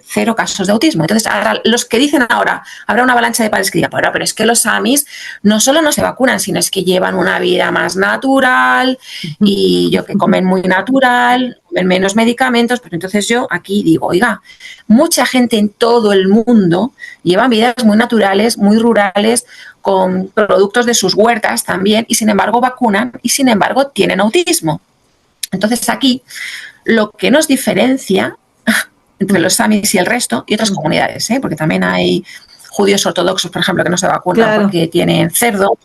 0 casos de autismo. Entonces, ahora, los que dicen ahora, habrá una avalancha de padres que digan, pero es que los Amis no solo no se vacunan, sino es que llevan una vida más natural y yo que comen muy natural, comen menos medicamentos. Pero entonces yo aquí digo, oiga, mucha gente en todo el mundo lleva vidas muy naturales, muy rurales, con productos de sus huertas también, y sin embargo vacunan y sin embargo tienen autismo. Entonces aquí lo que nos diferencia entre los samis y el resto, y otras comunidades, porque también hay judíos ortodoxos, por ejemplo, que no se vacunan porque tienen cerdo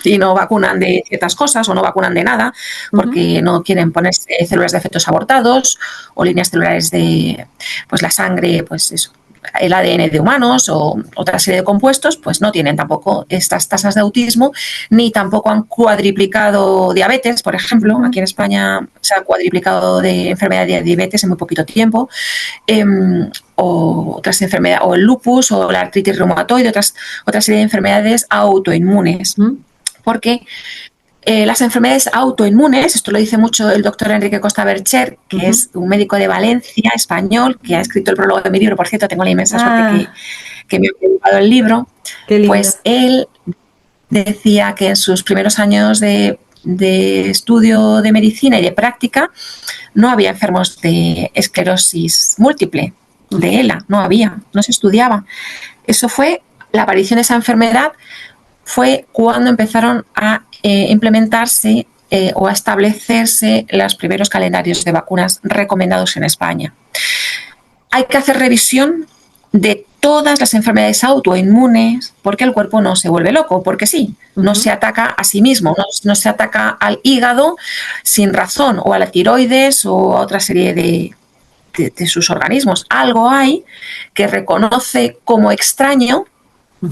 y no vacunan de ciertas cosas o no vacunan de nada porque no quieren ponerse células de fetos abortados o líneas celulares de pues la sangre, pues eso, el ADN de humanos o otra serie de compuestos, pues no tienen tampoco estas tasas de autismo, ni tampoco han cuadriplicado diabetes, por ejemplo. Aquí en España se ha cuadriplicado de enfermedad de diabetes en muy poquito tiempo, o otras enfermedades, o el lupus, o la artritis reumatoide, otra serie de enfermedades autoinmunes. Porque las enfermedades autoinmunes, esto lo dice mucho el doctor Enrique Costa Bercher, que es un médico de Valencia, español, que ha escrito el prólogo de mi libro. Por cierto, tengo la inmensa suerte que me ha publicado el libro. Pues él decía que en sus primeros años de estudio de medicina y de práctica no había enfermos de esclerosis múltiple, de ELA, no se estudiaba. Eso fue, la aparición de esa enfermedad fue cuando empezaron a implementarse o a establecerse los primeros calendarios de vacunas recomendados en España. Hay que hacer revisión de todas las enfermedades autoinmunes porque el cuerpo no se vuelve loco, porque sí, no se ataca a sí mismo, no se ataca al hígado sin razón, o a la tiroides o a otra serie de sus organismos. Algo hay que reconoce como extraño,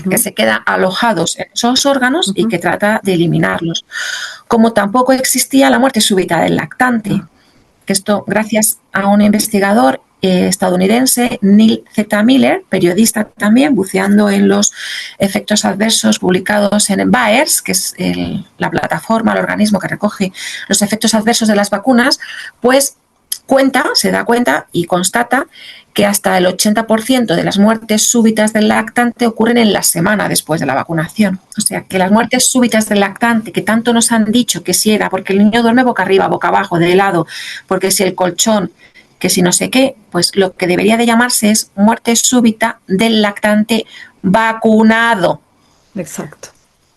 que se queda alojados en esos órganos y que trata de eliminarlos. Como tampoco existía la muerte súbita del lactante, que esto gracias a un investigador estadounidense, Neil Z. Miller, periodista también, buceando en los efectos adversos publicados en VAERS, que es la plataforma, el organismo que recoge los efectos adversos de las vacunas, pues se da cuenta y constata que hasta el 80% de las muertes súbitas del lactante ocurren en la semana después de la vacunación. O sea, que las muertes súbitas del lactante, que tanto nos han dicho que si era porque el niño duerme boca arriba, boca abajo, de lado, porque si el colchón, que si no sé qué, pues lo que debería de llamarse es muerte súbita del lactante vacunado. Exacto.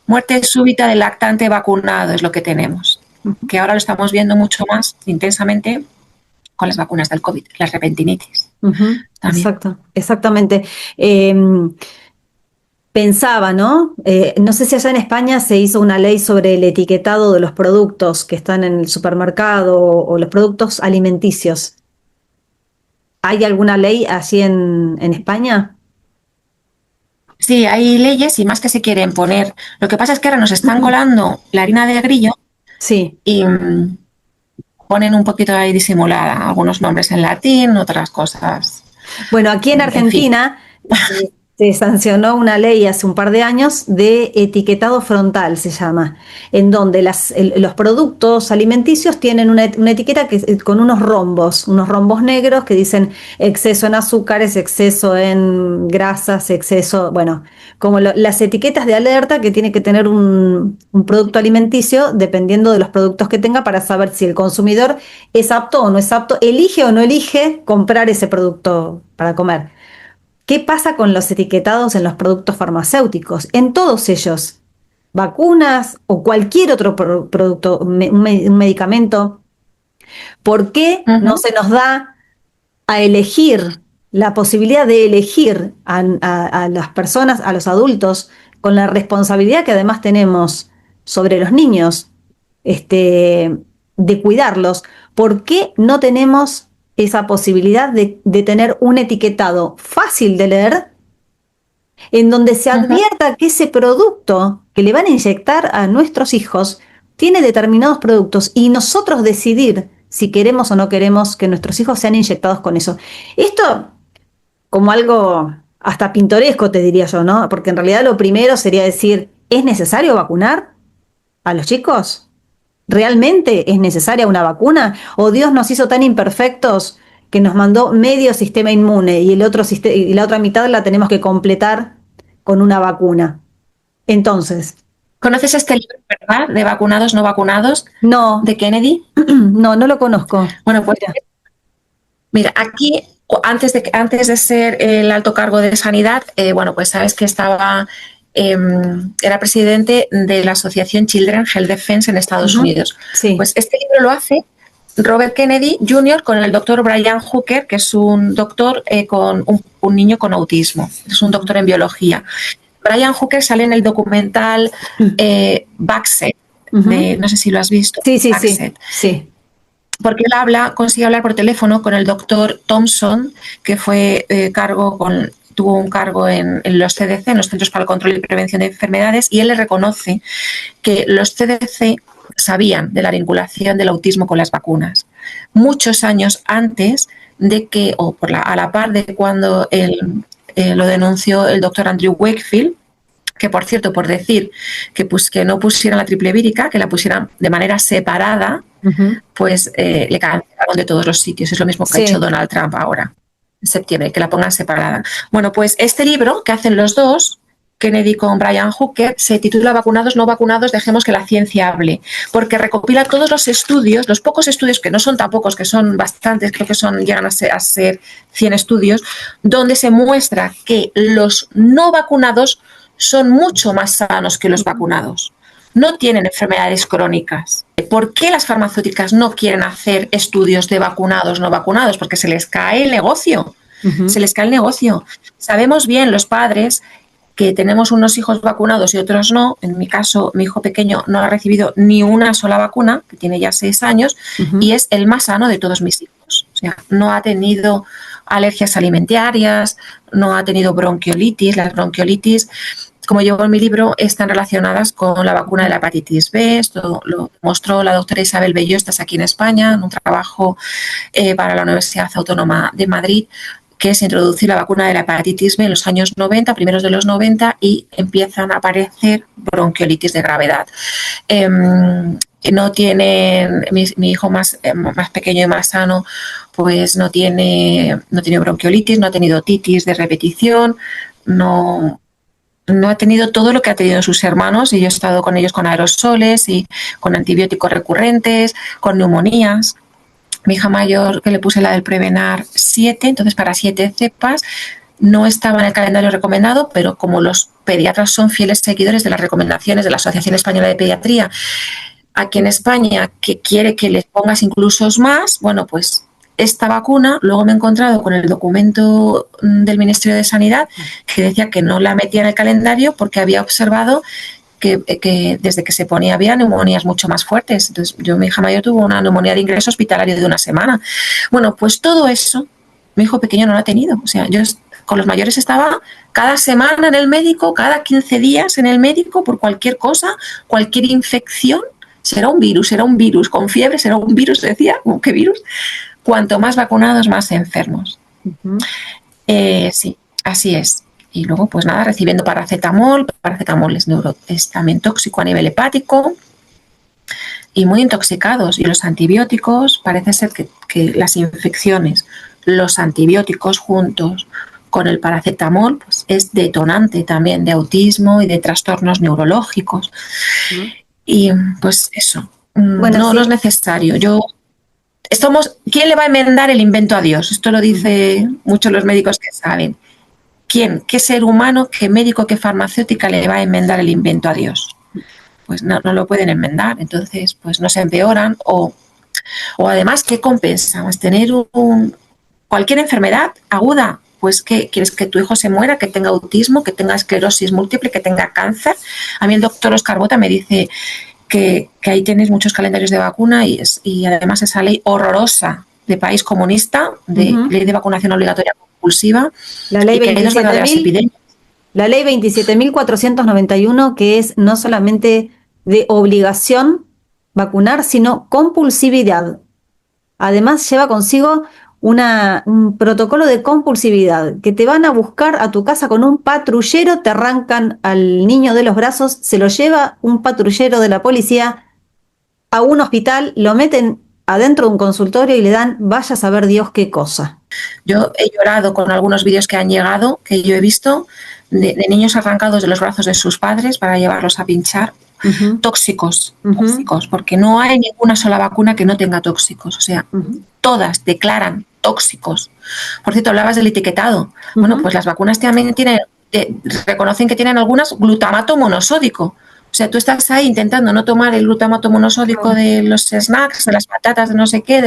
Muerte súbita del lactante vacunado es lo que tenemos, que ahora lo estamos viendo mucho más intensamente con las vacunas del COVID, las repentinitis. Exacto, exactamente. Pensaba, ¿no? No sé si allá en España se hizo una ley sobre el etiquetado de los productos que están en el supermercado o los productos alimenticios. ¿Hay alguna ley así en España? Sí, hay leyes y más que se quieren poner. Lo que pasa es que ahora nos están colando la harina de grillo y ponen un poquito ahí disimulada algunos nombres en latín, otras cosas. Bueno, aquí en Argentina se sancionó una ley hace un par de años de etiquetado frontal, se llama, en donde los productos alimenticios tienen una etiqueta con unos rombos negros que dicen exceso en azúcares, exceso en grasas, exceso, bueno, como las etiquetas de alerta que tiene que tener un producto alimenticio dependiendo de los productos que tenga para saber si el consumidor es apto o no es apto, elige o no elige comprar ese producto para comer. ¿Qué pasa con los etiquetados en los productos farmacéuticos? En todos ellos, vacunas o cualquier otro producto, un medicamento, ¿por qué no se nos da a elegir, la posibilidad de elegir a las personas, a los adultos, con la responsabilidad que además tenemos sobre los niños, de cuidarlos? ¿Por qué no tenemos esa posibilidad de tener un etiquetado fácil de leer en donde se advierta que ese producto que le van a inyectar a nuestros hijos tiene determinados productos y nosotros decidir si queremos o no queremos que nuestros hijos sean inyectados con eso. Esto como algo hasta pintoresco, te diría yo, ¿no? Porque en realidad lo primero sería decir, ¿es necesario vacunar a los chicos? ¿Realmente es necesaria una vacuna? ¿O Dios nos hizo tan imperfectos que nos mandó medio sistema inmune y y la otra mitad la tenemos que completar con una vacuna? Entonces, ¿Conoces este libro, verdad? De vacunados, no vacunados, no, de Kennedy. no lo conozco. Bueno, pues mira, aquí antes de ser el alto cargo de sanidad, bueno, pues sabes que era presidente de la asociación Children Health Defense en Estados Unidos. Sí. Pues este libro lo hace Robert Kennedy Jr. con el doctor Brian Hooker, que es un doctor con un niño con autismo, es un doctor en biología. Brian Hooker sale en el documental Backset, no sé si lo has visto. Sí. Porque él consigue hablar por teléfono con el doctor Thompson, que fue tuvo un cargo en los CDC, en los Centros para el Control y Prevención de Enfermedades, y él le reconoce que los CDC sabían de la vinculación del autismo con las vacunas muchos años antes de que, a la par de cuando lo denunció el doctor Andrew Wakefield, que por cierto, por decir que no pusieran la triple vírica, que la pusieran de manera separada, pues le cancelaron de todos los sitios. Es lo mismo que ha hecho Donald Trump ahora, en septiembre, que la pongan separada. Bueno, pues este libro que hacen los dos, Kennedy con Brian Hooker, se titula Vacunados, no vacunados, dejemos que la ciencia hable, porque recopila todos los estudios, los pocos estudios, que no son tan pocos, que son bastantes, creo que llegan a ser 100 estudios, donde se muestra que los no vacunados son mucho más sanos que los vacunados. No tienen enfermedades crónicas. ¿Por qué las farmacéuticas no quieren hacer estudios de vacunados, no vacunados? Porque se les cae el negocio. Se les cae el negocio. Sabemos bien los padres que tenemos unos hijos vacunados y otros no. En mi caso, mi hijo pequeño no ha recibido ni una sola vacuna, que tiene ya 6 años, y es el más sano de todos mis hijos. O sea, no ha tenido alergias alimentarias, no ha tenido bronquiolitis. Las bronquiolitis, como llevo en mi libro, están relacionadas con la vacuna de la hepatitis B. Esto lo mostró la doctora Isabel Bello, estás aquí en España, en un trabajo para la Universidad Autónoma de Madrid, que es introducir la vacuna de la hepatitis B en los años 90, primeros de los 90, y empiezan a aparecer bronquiolitis de gravedad. No tiene, mi hijo más pequeño y más sano, pues no tiene bronquiolitis, no ha tenido otitis de repetición, no ha tenido todo lo que ha tenido sus hermanos, y yo he estado con ellos con aerosoles y con antibióticos recurrentes, con neumonías. Mi hija mayor, que le puse la del Prevenar 7, entonces para 7 cepas, no estaba en el calendario recomendado, pero como los pediatras son fieles seguidores de las recomendaciones de la Asociación Española de Pediatría, aquí en España, que quiere que les pongas incluso más, bueno, pues esta vacuna, luego me he encontrado con el documento del Ministerio de Sanidad que decía que no la metía en el calendario porque había observado que desde que se ponía había neumonías mucho más fuertes. Entonces, mi hija mayor tuvo una neumonía de ingreso hospitalario de 1 semana. Bueno, pues todo eso, mi hijo pequeño no lo ha tenido. O sea, yo con los mayores estaba cada semana en el médico, cada 15 días en el médico por cualquier cosa, cualquier infección. Será un virus, con fiebre será un virus, decía, ¿qué virus? Cuanto más vacunados, más enfermos. Sí, así es. Y luego, pues nada, recibiendo paracetamol es también tóxico a nivel hepático y muy intoxicados. Y los antibióticos, parece ser que las infecciones, los antibióticos juntos con el paracetamol, pues es detonante también de autismo y de trastornos neurológicos. Y pues eso, no es necesario. ¿Quién le va a enmendar el invento a Dios? Esto lo dicen muchos los médicos que saben. ¿Quién? ¿Qué ser humano, qué médico, qué farmacéutica le va a enmendar el invento a Dios? Pues no lo pueden enmendar, entonces pues no se empeoran o además, ¿qué compensa? Pues tener cualquier enfermedad aguda, pues ¿qué quieres? ¿Que tu hijo se muera, que tenga autismo, que tenga esclerosis múltiple, que tenga cáncer? A mí el doctor Oscar Bota me dice que ahí tenéis muchos calendarios de vacuna y además esa ley horrorosa de país comunista, de ley de vacunación obligatoria compulsiva, la ley 27.491, que es no solamente de obligación vacunar, sino compulsividad. Además, lleva consigo un protocolo de compulsividad, que te van a buscar a tu casa con un patrullero, te arrancan al niño de los brazos, se lo lleva un patrullero de la policía a un hospital, lo meten adentro de un consultorio y le dan, vaya a saber Dios qué cosa. Yo he llorado con algunos vídeos que han llegado, que yo he visto, de niños arrancados de los brazos de sus padres para llevarlos a pinchar. Tóxicos, tóxicos, porque no hay ninguna sola vacuna que no tenga tóxicos, o sea, todas declaran tóxicos. Por cierto, hablabas del etiquetado. Bueno, pues las vacunas también reconocen que tienen algunas glutamato monosódico. O sea, tú estás ahí intentando no tomar el glutamato monosódico de los snacks, de las patatas, de no sé qué,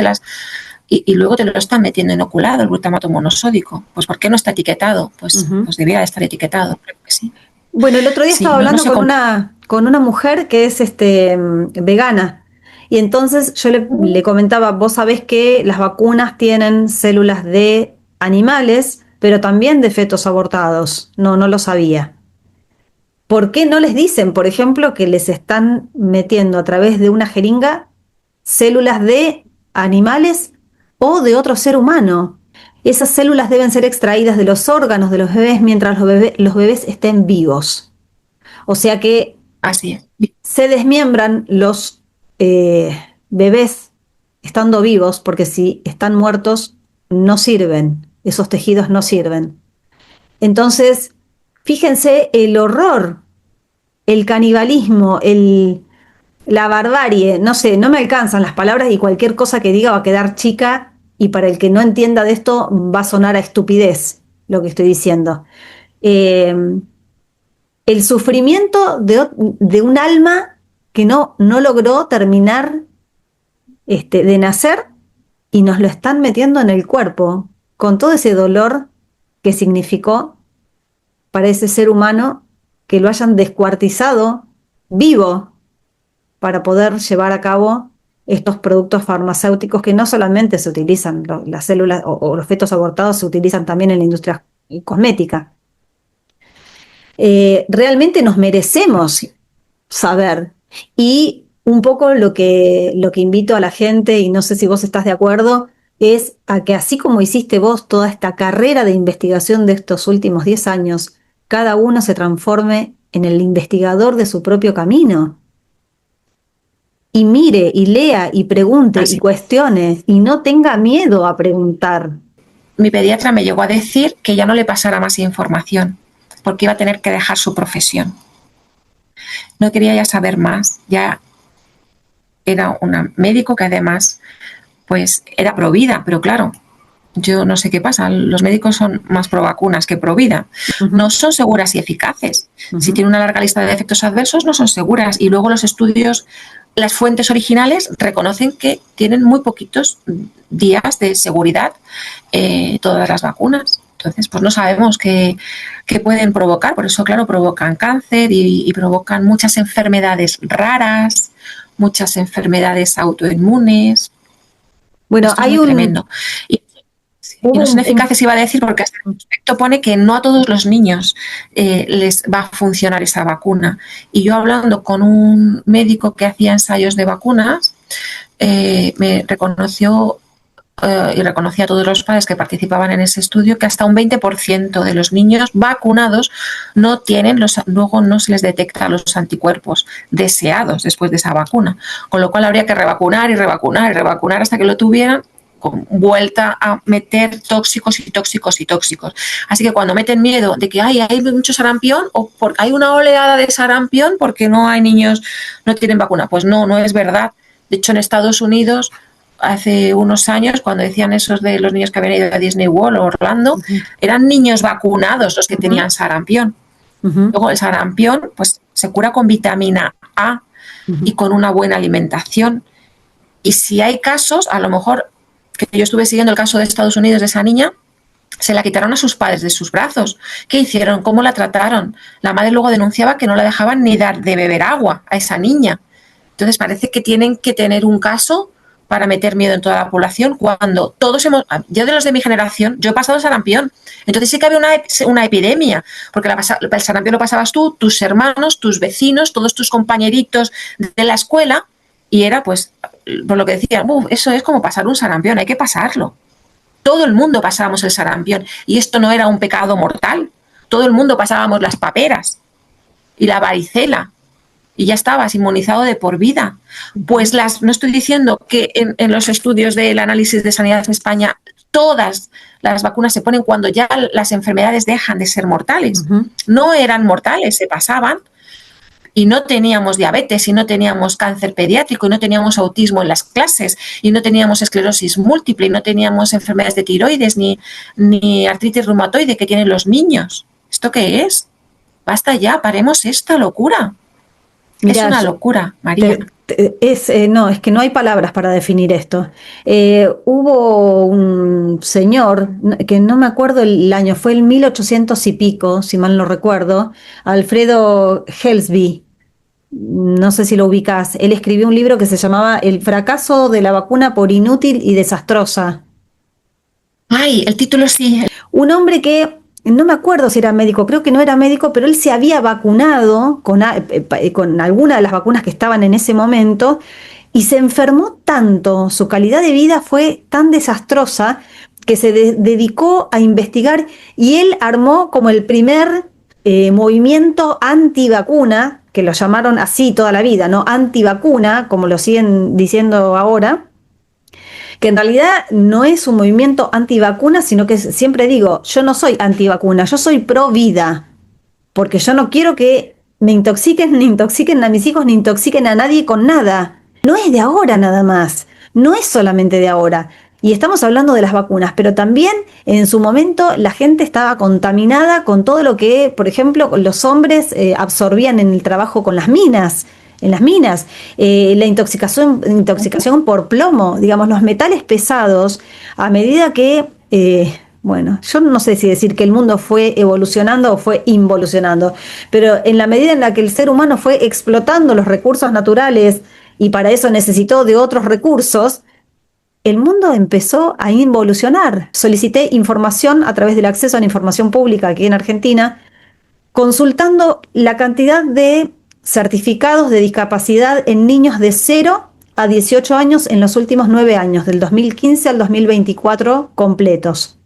y luego te lo están metiendo inoculado el glutamato monosódico. Pues ¿por qué no está etiquetado? Pues debería de estar etiquetado, creo que sí. Bueno, el otro día estaba hablando con una mujer que es vegana, y entonces yo le comentaba, vos sabés que las vacunas tienen células de animales, pero también de fetos abortados. No lo sabía. ¿Por qué no les dicen, por ejemplo, que les están metiendo a través de una jeringa células de animales o de otro ser humano? Esas células deben ser extraídas de los órganos de los bebés mientras los bebés estén vivos. O sea que así es. Se desmiembran los bebés estando vivos, porque si están muertos no sirven, esos tejidos no sirven. Entonces, fíjense el horror, el canibalismo, la barbarie, no sé, no me alcanzan las palabras y cualquier cosa que diga va a quedar chica, y para el que no entienda de esto va a sonar a estupidez lo que estoy diciendo. El sufrimiento de un alma que no logró terminar de nacer, y nos lo están metiendo en el cuerpo, con todo ese dolor que significó para ese ser humano que lo hayan descuartizado vivo para poder llevar a cabo estos productos farmacéuticos que no solamente se utilizan, las células o los fetos abortados se utilizan también en la industria cosmética. Realmente nos merecemos saber. Y un poco lo que invito a la gente, y no sé si vos estás de acuerdo, es a que así como hiciste vos toda esta carrera de investigación de estos últimos 10 años, cada uno se transforme en el investigador de su propio camino. Y mire, y lea, y pregunte, y cuestione, y no tenga miedo a preguntar. Mi pediatra me llegó a decir que ya no le pasara más información, porque iba a tener que dejar su profesión. No quería ya saber más, ya era un médico que además pues era pro vida, pero claro, yo no sé qué pasa, los médicos son más pro vacunas que pro vida. No son seguras y eficaces. Si tienen una larga lista de efectos adversos, no son seguras. Y luego los estudios, las fuentes originales reconocen que tienen muy poquitos días de seguridad todas las vacunas. Entonces, pues no sabemos qué pueden provocar. Por eso, claro, provocan cáncer y provocan muchas enfermedades raras, muchas enfermedades autoinmunes. Bueno, hay un... tremendo. Y no son eficaces, iba a decir, porque hasta el respecto pone que no a todos los niños les va a funcionar esa vacuna. Y yo hablando con un médico que hacía ensayos de vacunas, me reconoció y reconocía a todos los padres que participaban en ese estudio que hasta un 20% de los niños vacunados no tienen luego no se les detecta los anticuerpos deseados después de esa vacuna, con lo cual habría que revacunar y revacunar y revacunar hasta que lo tuvieran, con vuelta a meter tóxicos y tóxicos y tóxicos. Así que cuando meten miedo de que hay mucho sarampión o porque hay una oleada de sarampión porque no hay niños, no tienen vacuna, pues no es verdad. De hecho, en Estados Unidos hace unos años, cuando decían esos de los niños que habían ido a Disney World o Orlando, eran niños vacunados los que tenían sarampión. Luego el sarampión pues se cura con vitamina A y con una buena alimentación. Y si hay casos, a lo mejor, que yo estuve siguiendo el caso de Estados Unidos de esa niña, se la quitaron a sus padres de sus brazos. ¿Qué hicieron? ¿Cómo la trataron? La madre luego denunciaba que no la dejaban ni dar de beber agua a esa niña. Entonces parece que tienen que tener un caso para meter miedo en toda la población, cuando todos yo de los de mi generación, yo he pasado sarampión. Entonces sí que había una epidemia, porque el sarampión lo pasabas tú, tus hermanos, tus vecinos, todos tus compañeritos de la escuela, Y era pues, por lo que decía, eso es como pasar un sarampión, hay que pasarlo. Todo el mundo pasábamos el sarampión y esto no era un pecado mortal. Todo el mundo pasábamos las paperas y la varicela y ya estabas inmunizado de por vida. Pues no estoy diciendo que en los estudios del análisis de sanidad en España todas las vacunas se ponen cuando ya las enfermedades dejan de ser mortales. No eran mortales, se pasaban y no teníamos diabetes y no teníamos cáncer pediátrico y no teníamos autismo en las clases y no teníamos esclerosis múltiple y no teníamos enfermedades de tiroides ni artritis reumatoide que tienen los niños. ¿Esto qué es? Basta ya, paremos esta locura. Mirá, es una locura, María. No, es que no hay palabras para definir esto. Hubo un señor, que no me acuerdo el año, fue el 1800 y pico, si mal no recuerdo, Alfredo Helsby, no sé si lo ubicás. Él escribió un libro que se llamaba El fracaso de la vacuna por inútil y desastrosa. Ay, el título sí. Un hombre que... no me acuerdo si era médico, creo que no era médico, pero él se había vacunado con alguna de las vacunas que estaban en ese momento y se enfermó tanto, su calidad de vida fue tan desastrosa que se dedicó a investigar y él armó como el primer movimiento antivacuna, que lo llamaron así toda la vida, ¿no? Antivacuna, como lo siguen diciendo ahora, que en realidad no es un movimiento antivacuna, sino que siempre digo, yo no soy antivacuna, yo soy pro vida, porque yo no quiero que me intoxiquen, ni intoxiquen a mis hijos, ni intoxiquen a nadie con nada. No es de ahora nada más, no es solamente de ahora. Y estamos hablando de las vacunas, pero también en su momento la gente estaba contaminada con todo lo que, por ejemplo, los hombres absorbían en el trabajo con las minas. En las minas, la intoxicación por plomo, digamos, los metales pesados, a medida que, bueno, yo no sé si decir que el mundo fue evolucionando o fue involucionando, pero en la medida en la que el ser humano fue explotando los recursos naturales y para eso necesitó de otros recursos, el mundo empezó a involucionar. Solicité información a través del acceso a la información pública aquí en Argentina, consultando la cantidad de certificados de discapacidad en niños de 0 a 18 años en los últimos 9 años, del 2015 al 2024 completos.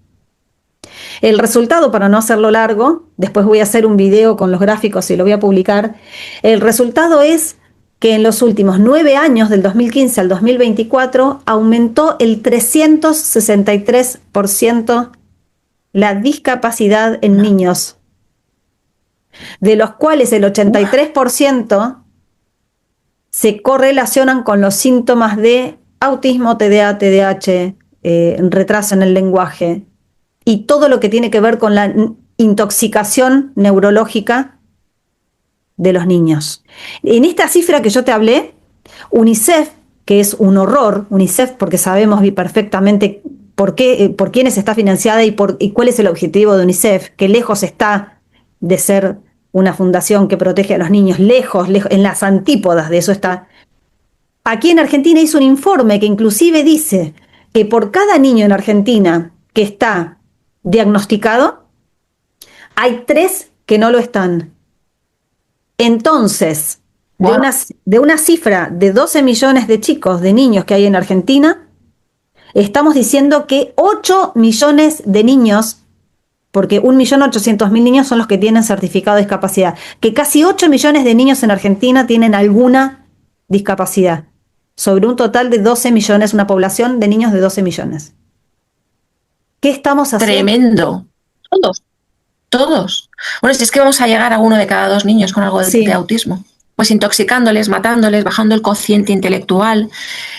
El resultado, para no hacerlo largo, después voy a hacer un video con los gráficos y lo voy a publicar, el resultado es que en los últimos 9 años, del 2015 al 2024, aumentó el 363% la discapacidad en niños, de los cuales el 83% se correlacionan con los síntomas de autismo, TDA, TDAH, retraso en el lenguaje y todo lo que tiene que ver con la intoxicación neurológica de los niños. En esta cifra que yo te hablé, UNICEF, que es un horror, UNICEF porque sabemos perfectamente por quiénes está financiada y cuál es el objetivo de UNICEF, que lejos está de ser una fundación que protege a los niños, lejos, en las antípodas de eso está. Aquí en Argentina hizo un informe que inclusive dice que por cada niño en Argentina que está diagnosticado, hay 3 que no lo están. Entonces, de una cifra de 12 millones de chicos, de niños que hay en Argentina, estamos diciendo que 8 millones de niños, porque 1.800.000 niños son los que tienen certificado de discapacidad, que casi 8 millones de niños en Argentina tienen alguna discapacidad, sobre un total de 12 millones, una población de niños de 12 millones. ¿Qué estamos haciendo? Tremendo. Todos. Bueno, si es que vamos a llegar a 1 de cada 2 niños con algo de autismo. Pues intoxicándoles, matándoles, bajando el cociente intelectual,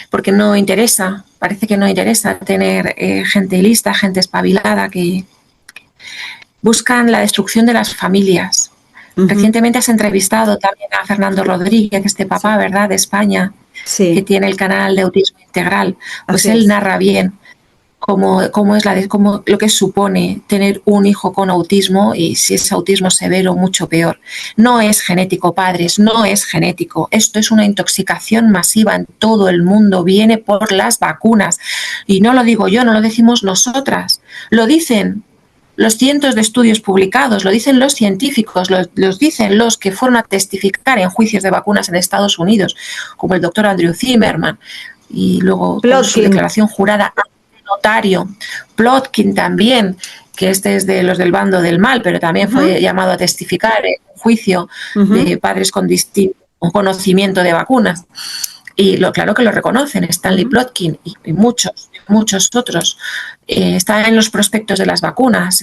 porque no interesa, parece que no interesa tener gente lista, gente espabilada, que buscan la destrucción de las familias. Recientemente has entrevistado también a Fernando Rodríguez, este papá, ¿verdad?, de España, que tiene el canal de Autismo Integral. Pues él narra bien cómo lo que supone tener un hijo con autismo y si es autismo severo, mucho peor. No es genético, padres, no es genético. Esto es una intoxicación masiva en todo el mundo, viene por las vacunas. Y no lo digo yo, no lo decimos nosotras, lo dicen los cientos de estudios publicados, lo dicen los científicos, los dicen los que fueron a testificar en juicios de vacunas en Estados Unidos, como el doctor Andrew Zimerman, y luego con su declaración jurada ante notario. Plotkin también, que este es de los del bando del mal, pero también fue llamado a testificar en un juicio de padres con distinto conocimiento de vacunas. Y claro que lo reconocen, Stanley Plotkin y muchos otros. Está en los prospectos de las vacunas,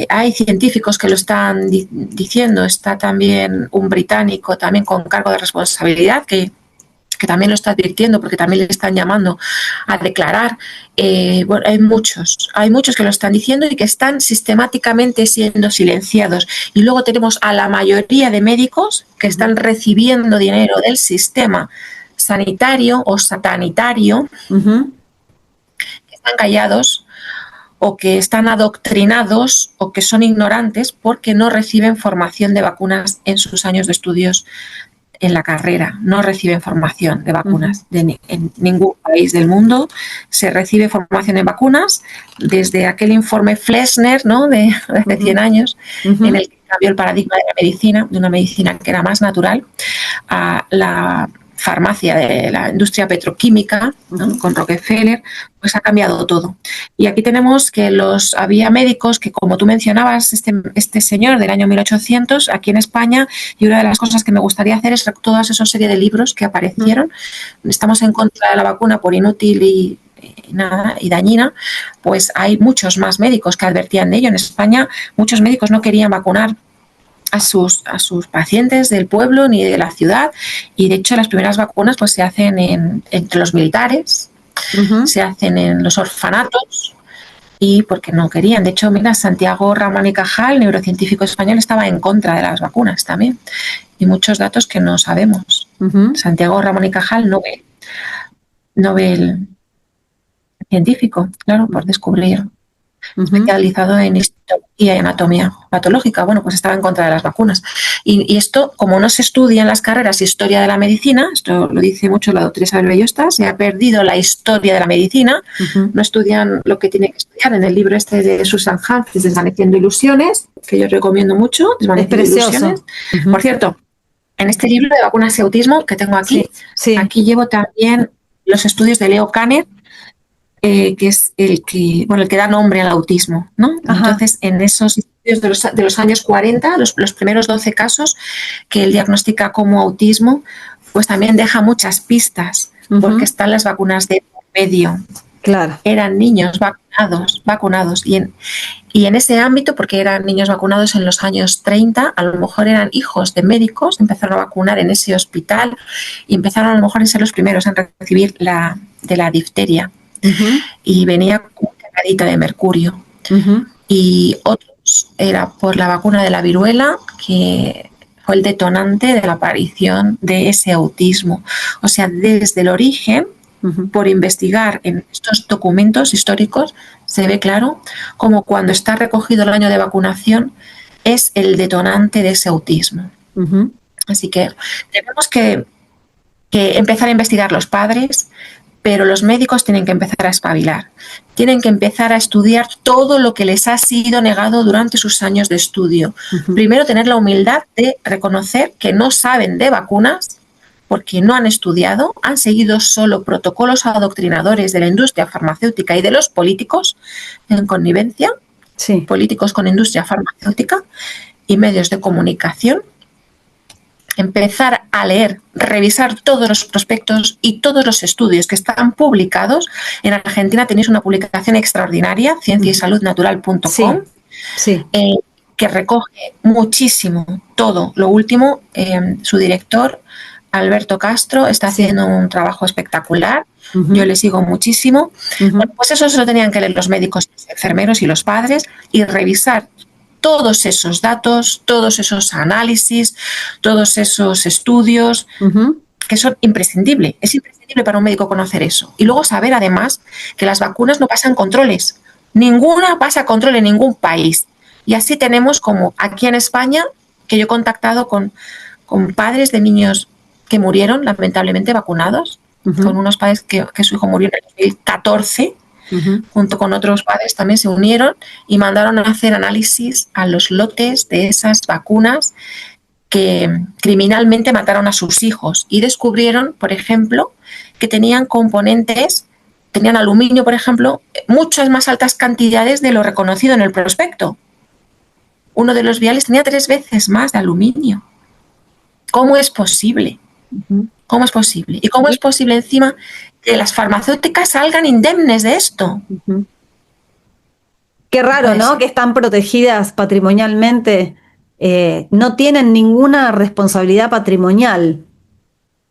hay científicos que lo están diciendo, está también un británico también con cargo de responsabilidad que también lo está advirtiendo porque también le están llamando a declarar. Bueno, hay muchos que lo están diciendo y que están sistemáticamente siendo silenciados. Y luego tenemos a la mayoría de médicos que están recibiendo dinero del sistema sanitario o satanitario, que están callados o que están adoctrinados o que son ignorantes porque no reciben formación de vacunas en sus años de estudios en la carrera. No reciben formación de vacunas. En ningún país del mundo se recibe formación en vacunas. Desde aquel informe Flesner, ¿no?, de hace 100 años, en el que cambió el paradigma de la medicina, de una medicina que era más natural, a la farmacia de la industria petroquímica, ¿no?, con Rockefeller, pues ha cambiado todo. Y aquí tenemos que había médicos que, como tú mencionabas, este señor del año 1800, aquí en España, y una de las cosas que me gustaría hacer es todas esas serie de libros que aparecieron. Estamos en contra de la vacuna por inútil y dañina, pues hay muchos más médicos que advertían de ello. En España muchos médicos no querían vacunar a sus pacientes del pueblo ni de la ciudad, y de hecho las primeras vacunas pues se hacen entre los militares, se hacen en los orfanatos, y porque no querían. De hecho, mira, Santiago Ramón y Cajal, neurocientífico español, estaba en contra de las vacunas también, y muchos datos que no sabemos. Santiago Ramón y Cajal, Nobel científico, claro, por descubrir, especializado en histología y anatomía patológica. Bueno, pues estaba en contra de las vacunas. Y esto, como no se estudia en las carreras historia de la medicina, esto lo dice mucho la doctora Isabel Bellosta, se ha perdido la historia de la medicina, no estudian lo que tiene que estudiar. En el libro este de Susan Humphries, Desvaneciendo ilusiones, que yo recomiendo mucho, Desvaneciendo ilusiones. Por cierto, en este libro de vacunas y autismo que tengo aquí, aquí llevo también los estudios de Leo Kanner, que es el que da nombre al autismo, ¿no? Entonces, en esos estudios de los años 40, los primeros 12 casos que él diagnostica como autismo, pues también deja muchas pistas, porque están las vacunas de medio. Claro. Eran niños vacunados. Y en ese ámbito, porque eran niños vacunados en los años 30, a lo mejor eran hijos de médicos, empezaron a vacunar en ese hospital y empezaron a lo mejor a ser los primeros en recibir de la difteria. Y venía con un cargadito de mercurio. Y otros era por la vacuna de la viruela, que fue el detonante de la aparición de ese autismo. O sea, desde el origen, por investigar en estos documentos históricos, se ve claro como cuando está recogido el año de vacunación es el detonante de ese autismo. Así que tenemos que empezar a investigar los padres, pero los médicos tienen que empezar a espabilar, tienen que empezar a estudiar todo lo que les ha sido negado durante sus años de estudio. Primero, tener la humildad de reconocer que no saben de vacunas porque no han estudiado, han seguido solo protocolos adoctrinadores de la industria farmacéutica y de los políticos en connivencia, políticos con industria farmacéutica y medios de comunicación. Empezar a leer, revisar todos los prospectos y todos los estudios que están publicados. En Argentina tenéis una publicación extraordinaria, cienciaysaludnatural.com, que recoge muchísimo todo lo último. Su director, Alberto Castro, está haciendo un trabajo espectacular. Yo le sigo muchísimo. Bueno, pues eso se lo tenían que leer los médicos, los enfermeros y los padres, y revisar todos esos datos, todos esos análisis, todos esos estudios, que son imprescindibles. Es imprescindible para un médico conocer eso. Y luego saber, además, que las vacunas no pasan controles. Ninguna pasa control en ningún país. Y así tenemos, como aquí en España, que yo he contactado con padres de niños que murieron, lamentablemente, vacunados, con unos padres que su hijo murió en el 2014, Ujú. junto con otros padres también se unieron y mandaron a hacer análisis a los lotes de esas vacunas que criminalmente mataron a sus hijos y descubrieron, por ejemplo, que tenían componentes, tenían aluminio, por ejemplo, muchas más altas cantidades de lo reconocido en el prospecto. Uno de los viales tenía 3 veces más de aluminio. ¿Cómo es posible? Ujú. ¿Cómo es posible? ¿Y cómo es posible encima que las farmacéuticas salgan indemnes de esto? Ujú. Qué No raro, puede ¿no? ser. Que están protegidas patrimonialmente, no tienen ninguna responsabilidad patrimonial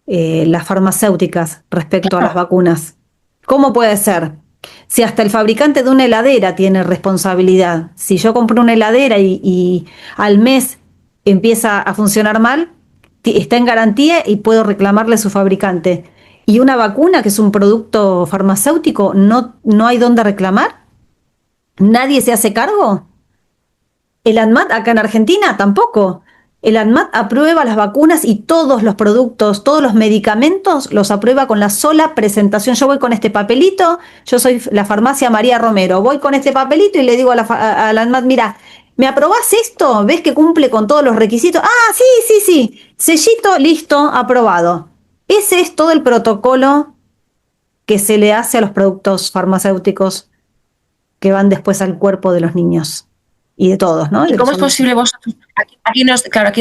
las farmacéuticas respecto a las No, vacunas. ¿Cómo puede ser? Si hasta el fabricante de una heladera tiene responsabilidad. Si yo compro una heladera y al mes empieza a funcionar mal, está en garantía y puedo reclamarle a su fabricante. Y una vacuna, que es un producto farmacéutico, no hay dónde reclamar. ¿Nadie se hace cargo? El ANMAT acá en Argentina tampoco. El ANMAT aprueba las vacunas y todos los productos, todos los medicamentos los aprueba con la sola presentación. Yo voy con este papelito, yo soy la farmacia María Romero, voy con este papelito y le digo al ANMAT, mira, ¿me aprobás esto? ¿Ves que cumple con todos los requisitos? Ah, sí, sí, sí. Sellito, listo, aprobado. Ese es todo el protocolo que se le hace a los productos farmacéuticos que van después al cuerpo de los niños y de todos, ¿no? Y ¿y de los cómo es adultos. posible vosotros? Aquí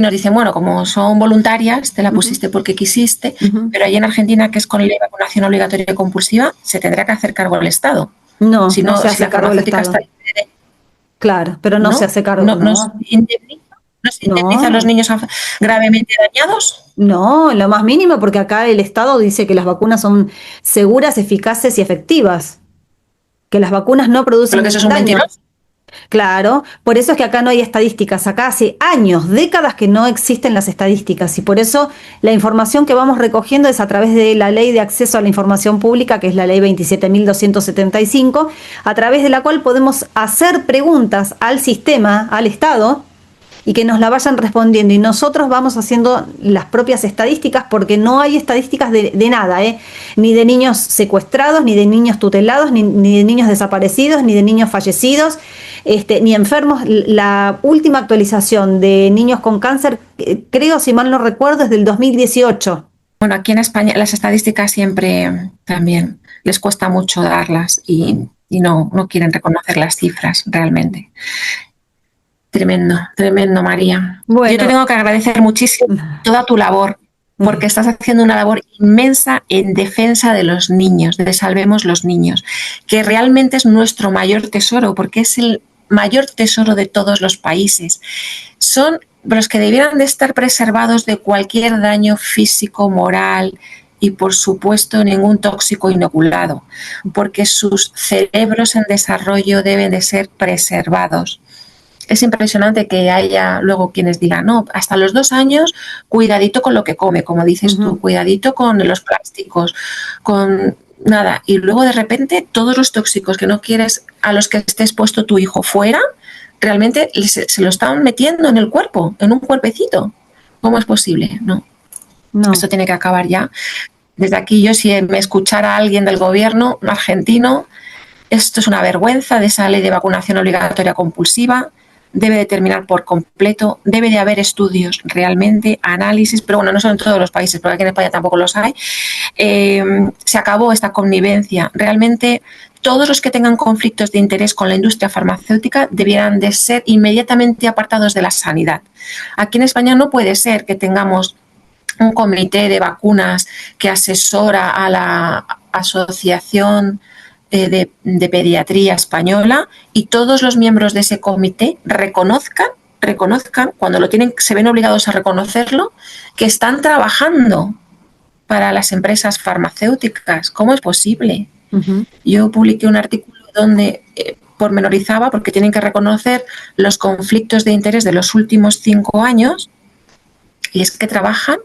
nos dicen, bueno, como son voluntarias, te la Ujú, pusiste porque quisiste, ujú. pero allí en Argentina, que es con la vacunación obligatoria y compulsiva, se tendrá que hacer cargo el Estado. No, Si no no, se si hace la cargo el farmacéutica está Estado. libre, Claro, pero no se ¿no? hace cargo, No, no, no se indemniza a los no, niños gravemente dañados. no, lo más mínimo, porque acá el Estado dice que las vacunas son seguras, eficaces y efectivas, que las vacunas no producen Pero que eso es ningún un daño. mentiroso. Claro, por eso es que acá no hay estadísticas. Acá hace años, décadas que no existen las estadísticas y por eso la información que vamos recogiendo es a través de la Ley de Acceso a la Información Pública, que es la Ley 27.275, a través de la cual podemos hacer preguntas al sistema, al Estado, y que nos la vayan respondiendo. Y nosotros vamos haciendo las propias estadísticas porque no hay estadísticas de nada, ni de niños secuestrados, ni de niños tutelados, ni de niños desaparecidos, ni de niños fallecidos, ni enfermos. La última actualización de niños con cáncer, creo, si mal no recuerdo, es del 2018. Bueno, aquí en España las estadísticas siempre también les cuesta mucho darlas y no quieren reconocer las cifras realmente. Tremendo, tremendo, María. Yo te Bueno, tengo que agradecer muchísimo toda tu labor, porque estás haciendo una labor inmensa en defensa de los niños, de Salvemos los Niños, que realmente es nuestro mayor tesoro, porque es el mayor tesoro de todos los países. Son los que debieran de estar preservados de cualquier daño físico, moral y, por supuesto, ningún tóxico inoculado, porque sus cerebros en desarrollo deben de ser preservados. Es impresionante que haya luego quienes digan, no, hasta los 2 años, cuidadito con lo que come, como dices tú, cuidadito con los plásticos, con nada. Y luego de repente todos los tóxicos que no quieres a los que esté expuesto tu hijo fuera, realmente se lo están metiendo en el cuerpo, en un cuerpecito. ¿Cómo es posible? No. no. Esto tiene que acabar ya. Desde aquí yo, si me escuchara alguien del gobierno argentino, esto es una vergüenza de esa ley de vacunación obligatoria compulsiva. Debe de terminar por completo, debe de haber estudios realmente, análisis, pero bueno, no son en todos los países, porque aquí en España tampoco los hay. Se acabó esta connivencia. Realmente todos los que tengan conflictos de interés con la industria farmacéutica debieran de ser inmediatamente apartados de la sanidad. Aquí en España no puede ser que tengamos un comité de vacunas que asesora a la asociación de pediatría española y todos los miembros de ese comité reconozcan cuando lo tienen, se ven obligados a reconocerlo, que están trabajando para las empresas farmacéuticas. ¿Cómo es posible? Yo publiqué un artículo donde pormenorizaba, porque tienen que reconocer los conflictos de interés de los últimos 5 años, y es que trabajan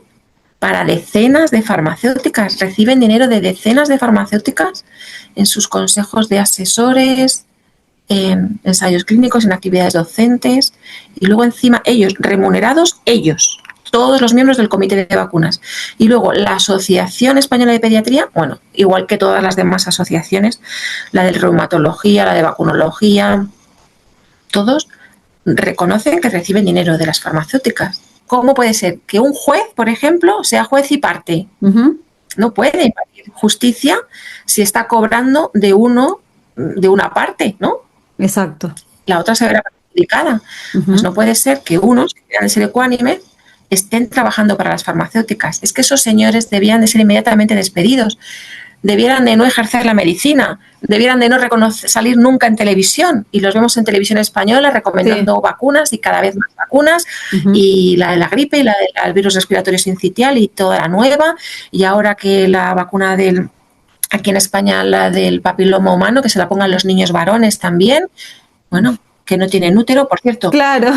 para decenas de farmacéuticas, reciben dinero de decenas de farmacéuticas en sus consejos de asesores, en ensayos clínicos, en actividades docentes, y luego encima ellos, remunerados, ellos, todos los miembros del comité de vacunas. Y luego la Asociación Española de Pediatría, bueno, igual que todas las demás asociaciones, la de reumatología, la de vacunología, todos reconocen que reciben dinero de las farmacéuticas. ¿Cómo puede ser que un juez, por ejemplo, sea juez y parte? No puede impartir justicia si está cobrando de una parte, ¿no? Exacto. La otra se verá perjudicada. Pues no puede ser que unos, que debían de ser ecuánimes, estén trabajando para las farmacéuticas. Es que esos señores debían de ser inmediatamente despedidos. Debieran de no ejercer la medicina, debieran de no salir nunca en televisión, y los vemos en televisión española recomendando vacunas y cada vez más vacunas, y la de la gripe y la del virus respiratorio sincitial y toda la nueva, y ahora que la vacuna aquí en España, la del papiloma humano, que se la pongan los niños varones también, bueno, que no tienen útero, por cierto. Claro.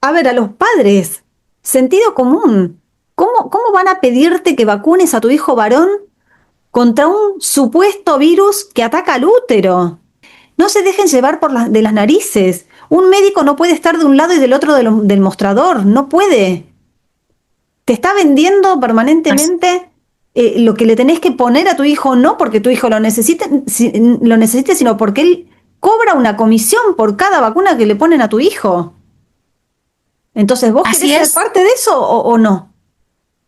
A ver, a los padres, sentido común. ¿Cómo van a pedirte que vacunes a tu hijo varón contra un supuesto virus que ataca al útero? No se dejen llevar de las narices. Un médico no puede estar de un lado y del otro del mostrador, no puede. Te está vendiendo permanentemente lo que le tenés que poner a tu hijo, no porque tu hijo lo necesite, sino porque él cobra una comisión por cada vacuna que le ponen a tu hijo. Entonces, ¿vos querés ser parte de eso o no?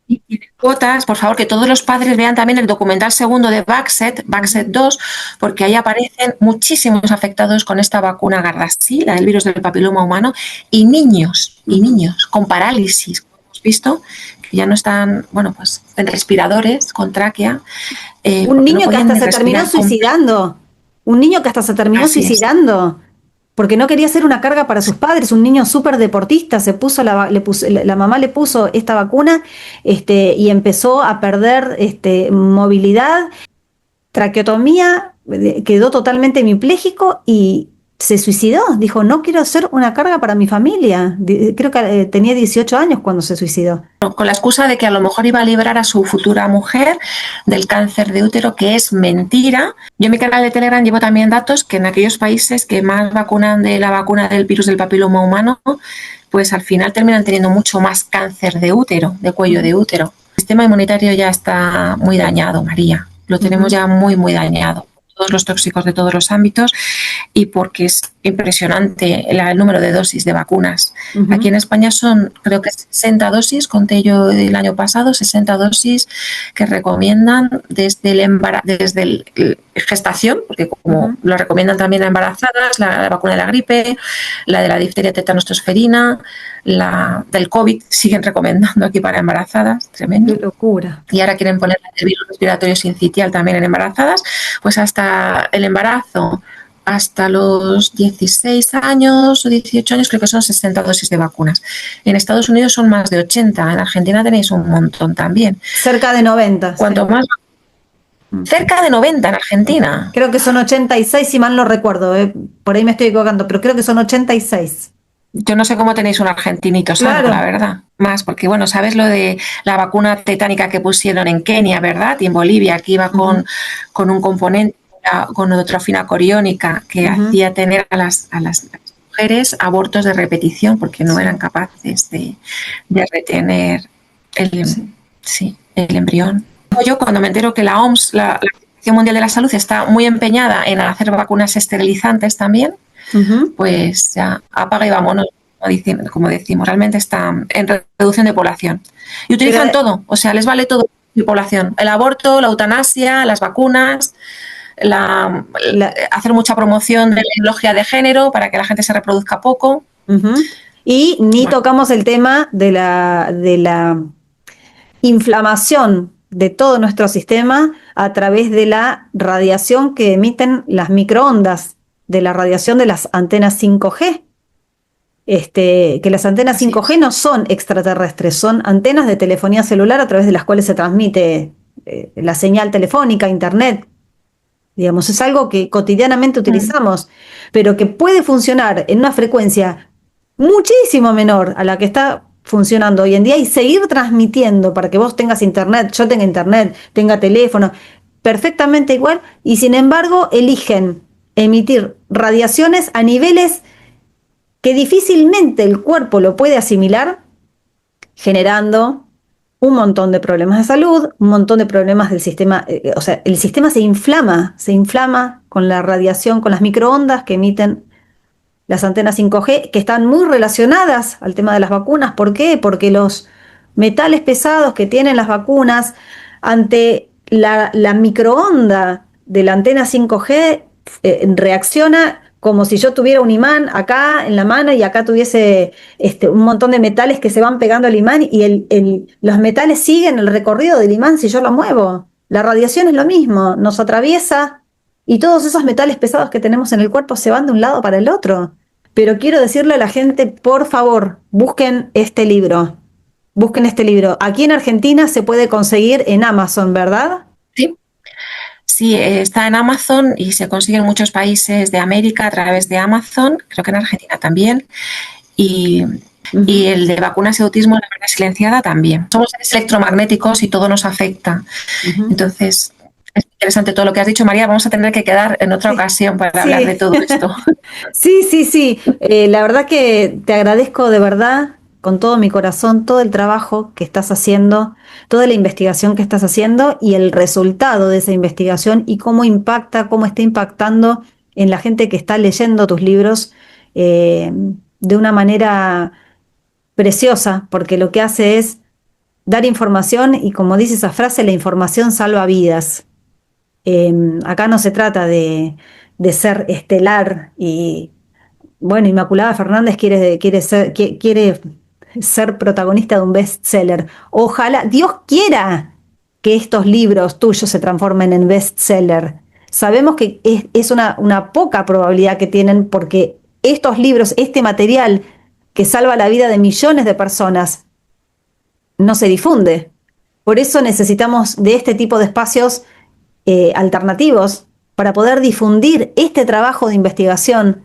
Y cuotas, por favor, que todos los padres vean también el documental segundo de Baxet 2, porque ahí aparecen muchísimos afectados con esta vacuna Gardasil, la del virus del papiloma humano, y niños con parálisis, como hemos visto, que ya no están, bueno, pues en respiradores con tráquea. Un niño que hasta se terminó suicidando. Un niño que hasta se terminó suicidando. Porque no quería ser una carga para sus padres, un niño súper deportista, la mamá le puso esta vacuna y empezó a perder movilidad, traqueotomía, quedó totalmente hemipléjico y se suicidó. Dijo, no quiero ser una carga para mi familia. Creo que tenía 18 años cuando se suicidó. Con la excusa de que a lo mejor iba a librar a su futura mujer del cáncer de útero, que es mentira. Yo en mi canal de Telegram llevo también datos que en aquellos países que más vacunan de la vacuna del virus del papiloma humano, pues al final terminan teniendo mucho más cáncer de útero, de cuello de útero. El sistema inmunitario ya está muy dañado, María. Lo tenemos ya muy, muy dañado. Todos los tóxicos de todos los ámbitos, y porque es impresionante el número de dosis de vacunas. Aquí en España son, creo que 60 dosis, conté yo el año pasado, 60 dosis que recomiendan desde el gestación, porque como lo recomiendan también a embarazadas, la vacuna de la gripe, la de la difteria, tétanos, tosferina, la del COVID siguen recomendando aquí para embarazadas, tremendo. ¡Qué locura! Y ahora quieren poner el virus respiratorio sincitial también en embarazadas, pues hasta el embarazo, hasta los 16 años o 18 años, creo que son 60 dosis de vacunas. En Estados Unidos son más de 80, en Argentina tenéis un montón también. Cerca de 90. Cuanto más... Cerca de 90 en Argentina. Creo que son 86, si mal no recuerdo, por ahí me estoy equivocando, pero creo que son 86. Yo no sé cómo tenéis un argentinito sano, la verdad. Más, porque bueno, sabes lo de la vacuna tetánica que pusieron en Kenia, ¿verdad? Y en Bolivia, que iba con un componente, con neutrofina coriónica, que hacía tener a las mujeres abortos de repetición, porque no eran capaces de retener el embrión. Yo cuando me entero que la OMS, la Organización Mundial de la Salud, está muy empeñada en hacer vacunas esterilizantes también, pues ya apaga y vámonos, como decimos, realmente está en reducción de población. Y utilizan todo, o sea, les vale todo de población. El aborto, la eutanasia, las vacunas, hacer mucha promoción de la ideología de género para que la gente se reproduzca poco. Y ni tocamos el tema de la inflamación de todo nuestro sistema a través de la radiación que emiten las microondas, de la radiación de las antenas 5G. Que las antenas 5G no son extraterrestres, son antenas de telefonía celular a través de las cuales se transmite la señal telefónica, internet. Digamos, es algo que cotidianamente utilizamos, pero que puede funcionar en una frecuencia muchísimo menor a la que está funcionando hoy en día y seguir transmitiendo para que vos tengas internet, yo tenga internet, tenga teléfono, perfectamente igual, y sin embargo eligen emitir radiaciones a niveles que difícilmente el cuerpo lo puede asimilar generando un montón de problemas de salud, un montón de problemas del sistema, o sea, el sistema se inflama con la radiación, con las microondas que emiten las antenas 5G, que están muy relacionadas al tema de las vacunas. ¿Por qué? Porque los metales pesados que tienen las vacunas ante la microonda de la antena 5G reacciona como si yo tuviera un imán acá en la mano y acá tuviese un montón de metales que se van pegando al imán y los metales siguen el recorrido del imán si yo lo muevo. La radiación es lo mismo, nos atraviesa y todos esos metales pesados que tenemos en el cuerpo se van de un lado para el otro. Pero quiero decirle a la gente, por favor, busquen este libro. Busquen este libro. Aquí en Argentina se puede conseguir en Amazon, ¿verdad? Sí, sí, está en Amazon y se consigue en muchos países de América a través de Amazon, creo que en Argentina también. Y, y el de vacunas y autismo, la verdad silenciada también. Somos seres electromagnéticos y todo nos afecta. Entonces, es interesante todo lo que has dicho, María. Vamos a tener que quedar en otra ocasión para hablar de todo esto. Sí. La verdad que te agradezco de verdad, con todo mi corazón, todo el trabajo que estás haciendo, toda la investigación que estás haciendo y el resultado de esa investigación y cómo impacta, cómo está impactando en la gente que está leyendo tus libros de una manera preciosa, porque lo que hace es dar información y como dice esa frase, la información salva vidas. Acá no se trata de ser estelar y, bueno, Inmaculada Fernández quiere ser protagonista de un bestseller. Ojalá, Dios quiera que estos libros tuyos se transformen en bestseller. Sabemos que es una poca probabilidad que tienen porque estos libros, este material que salva la vida de millones de personas, no se difunde. Por eso necesitamos de este tipo de espacios alternativos para poder difundir este trabajo de investigación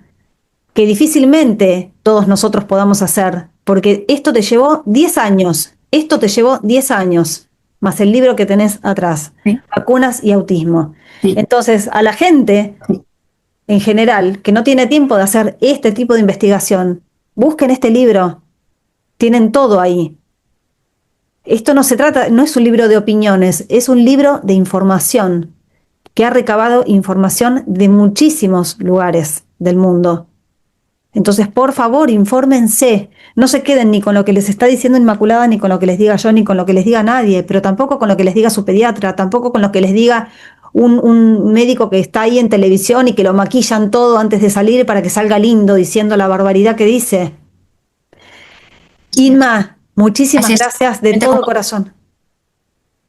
que difícilmente todos nosotros podamos hacer, porque esto te llevó 10 años, esto te llevó 10 años, más el libro que tenés atrás, Sí. Vacunas y Autismo. Sí. Entonces, a la gente en general que no tiene tiempo de hacer este tipo de investigación, busquen este libro, tienen todo ahí. Esto no se trata, no es un libro de opiniones, es un libro de información que ha recabado información de muchísimos lugares del mundo. Entonces, por favor, infórmense. No se queden ni con lo que les está diciendo Inmaculada, ni con lo que les diga yo, ni con lo que les diga nadie, pero tampoco con lo que les diga su pediatra, tampoco con lo que les diga un médico que está ahí en televisión y que lo maquillan todo antes de salir para que salga lindo diciendo la barbaridad que dice. Inma, muchísimas gracias de todo corazón.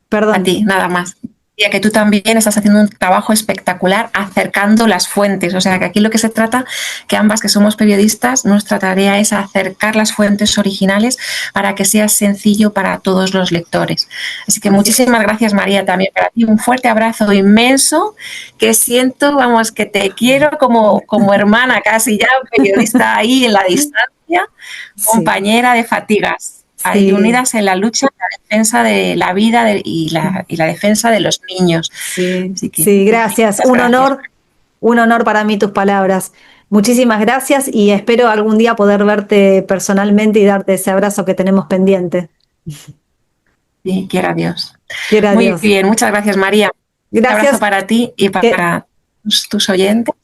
Perdón. A ti, nada más. Y a que tú también estás haciendo un trabajo espectacular acercando las fuentes. O sea, que aquí lo que se trata, que ambas que somos periodistas, nuestra tarea es acercar las fuentes originales para que sea sencillo para todos los lectores. Así que muchísimas gracias, María, también para ti. Un fuerte abrazo inmenso que siento, vamos, que te quiero como hermana casi ya, periodista ahí en la distancia, compañera de fatigas. Ahí unidas en la lucha, la defensa de la vida y la defensa de los niños. Sí, gracias. Un honor para mí tus palabras. Muchísimas gracias y espero algún día poder verte personalmente y darte ese abrazo que tenemos pendiente. Sí, quiera Dios. Muy bien, muchas gracias, María. Gracias. Un abrazo para ti y para tus oyentes.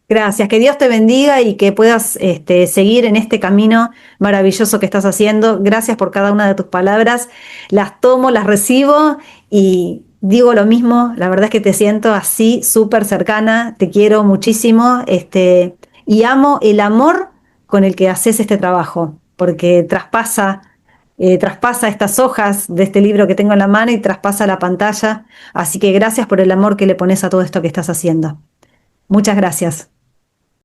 Gracias, que Dios te bendiga y que puedas seguir en este camino maravilloso que estás haciendo. Gracias por cada una de tus palabras. Las tomo, las recibo y digo lo mismo. La verdad es que te siento así, súper cercana. Te quiero muchísimo y amo el amor con el que haces este trabajo, porque traspasa estas hojas de este libro que tengo en la mano y traspasa la pantalla. Así que gracias por el amor que le pones a todo esto que estás haciendo. Muchas gracias.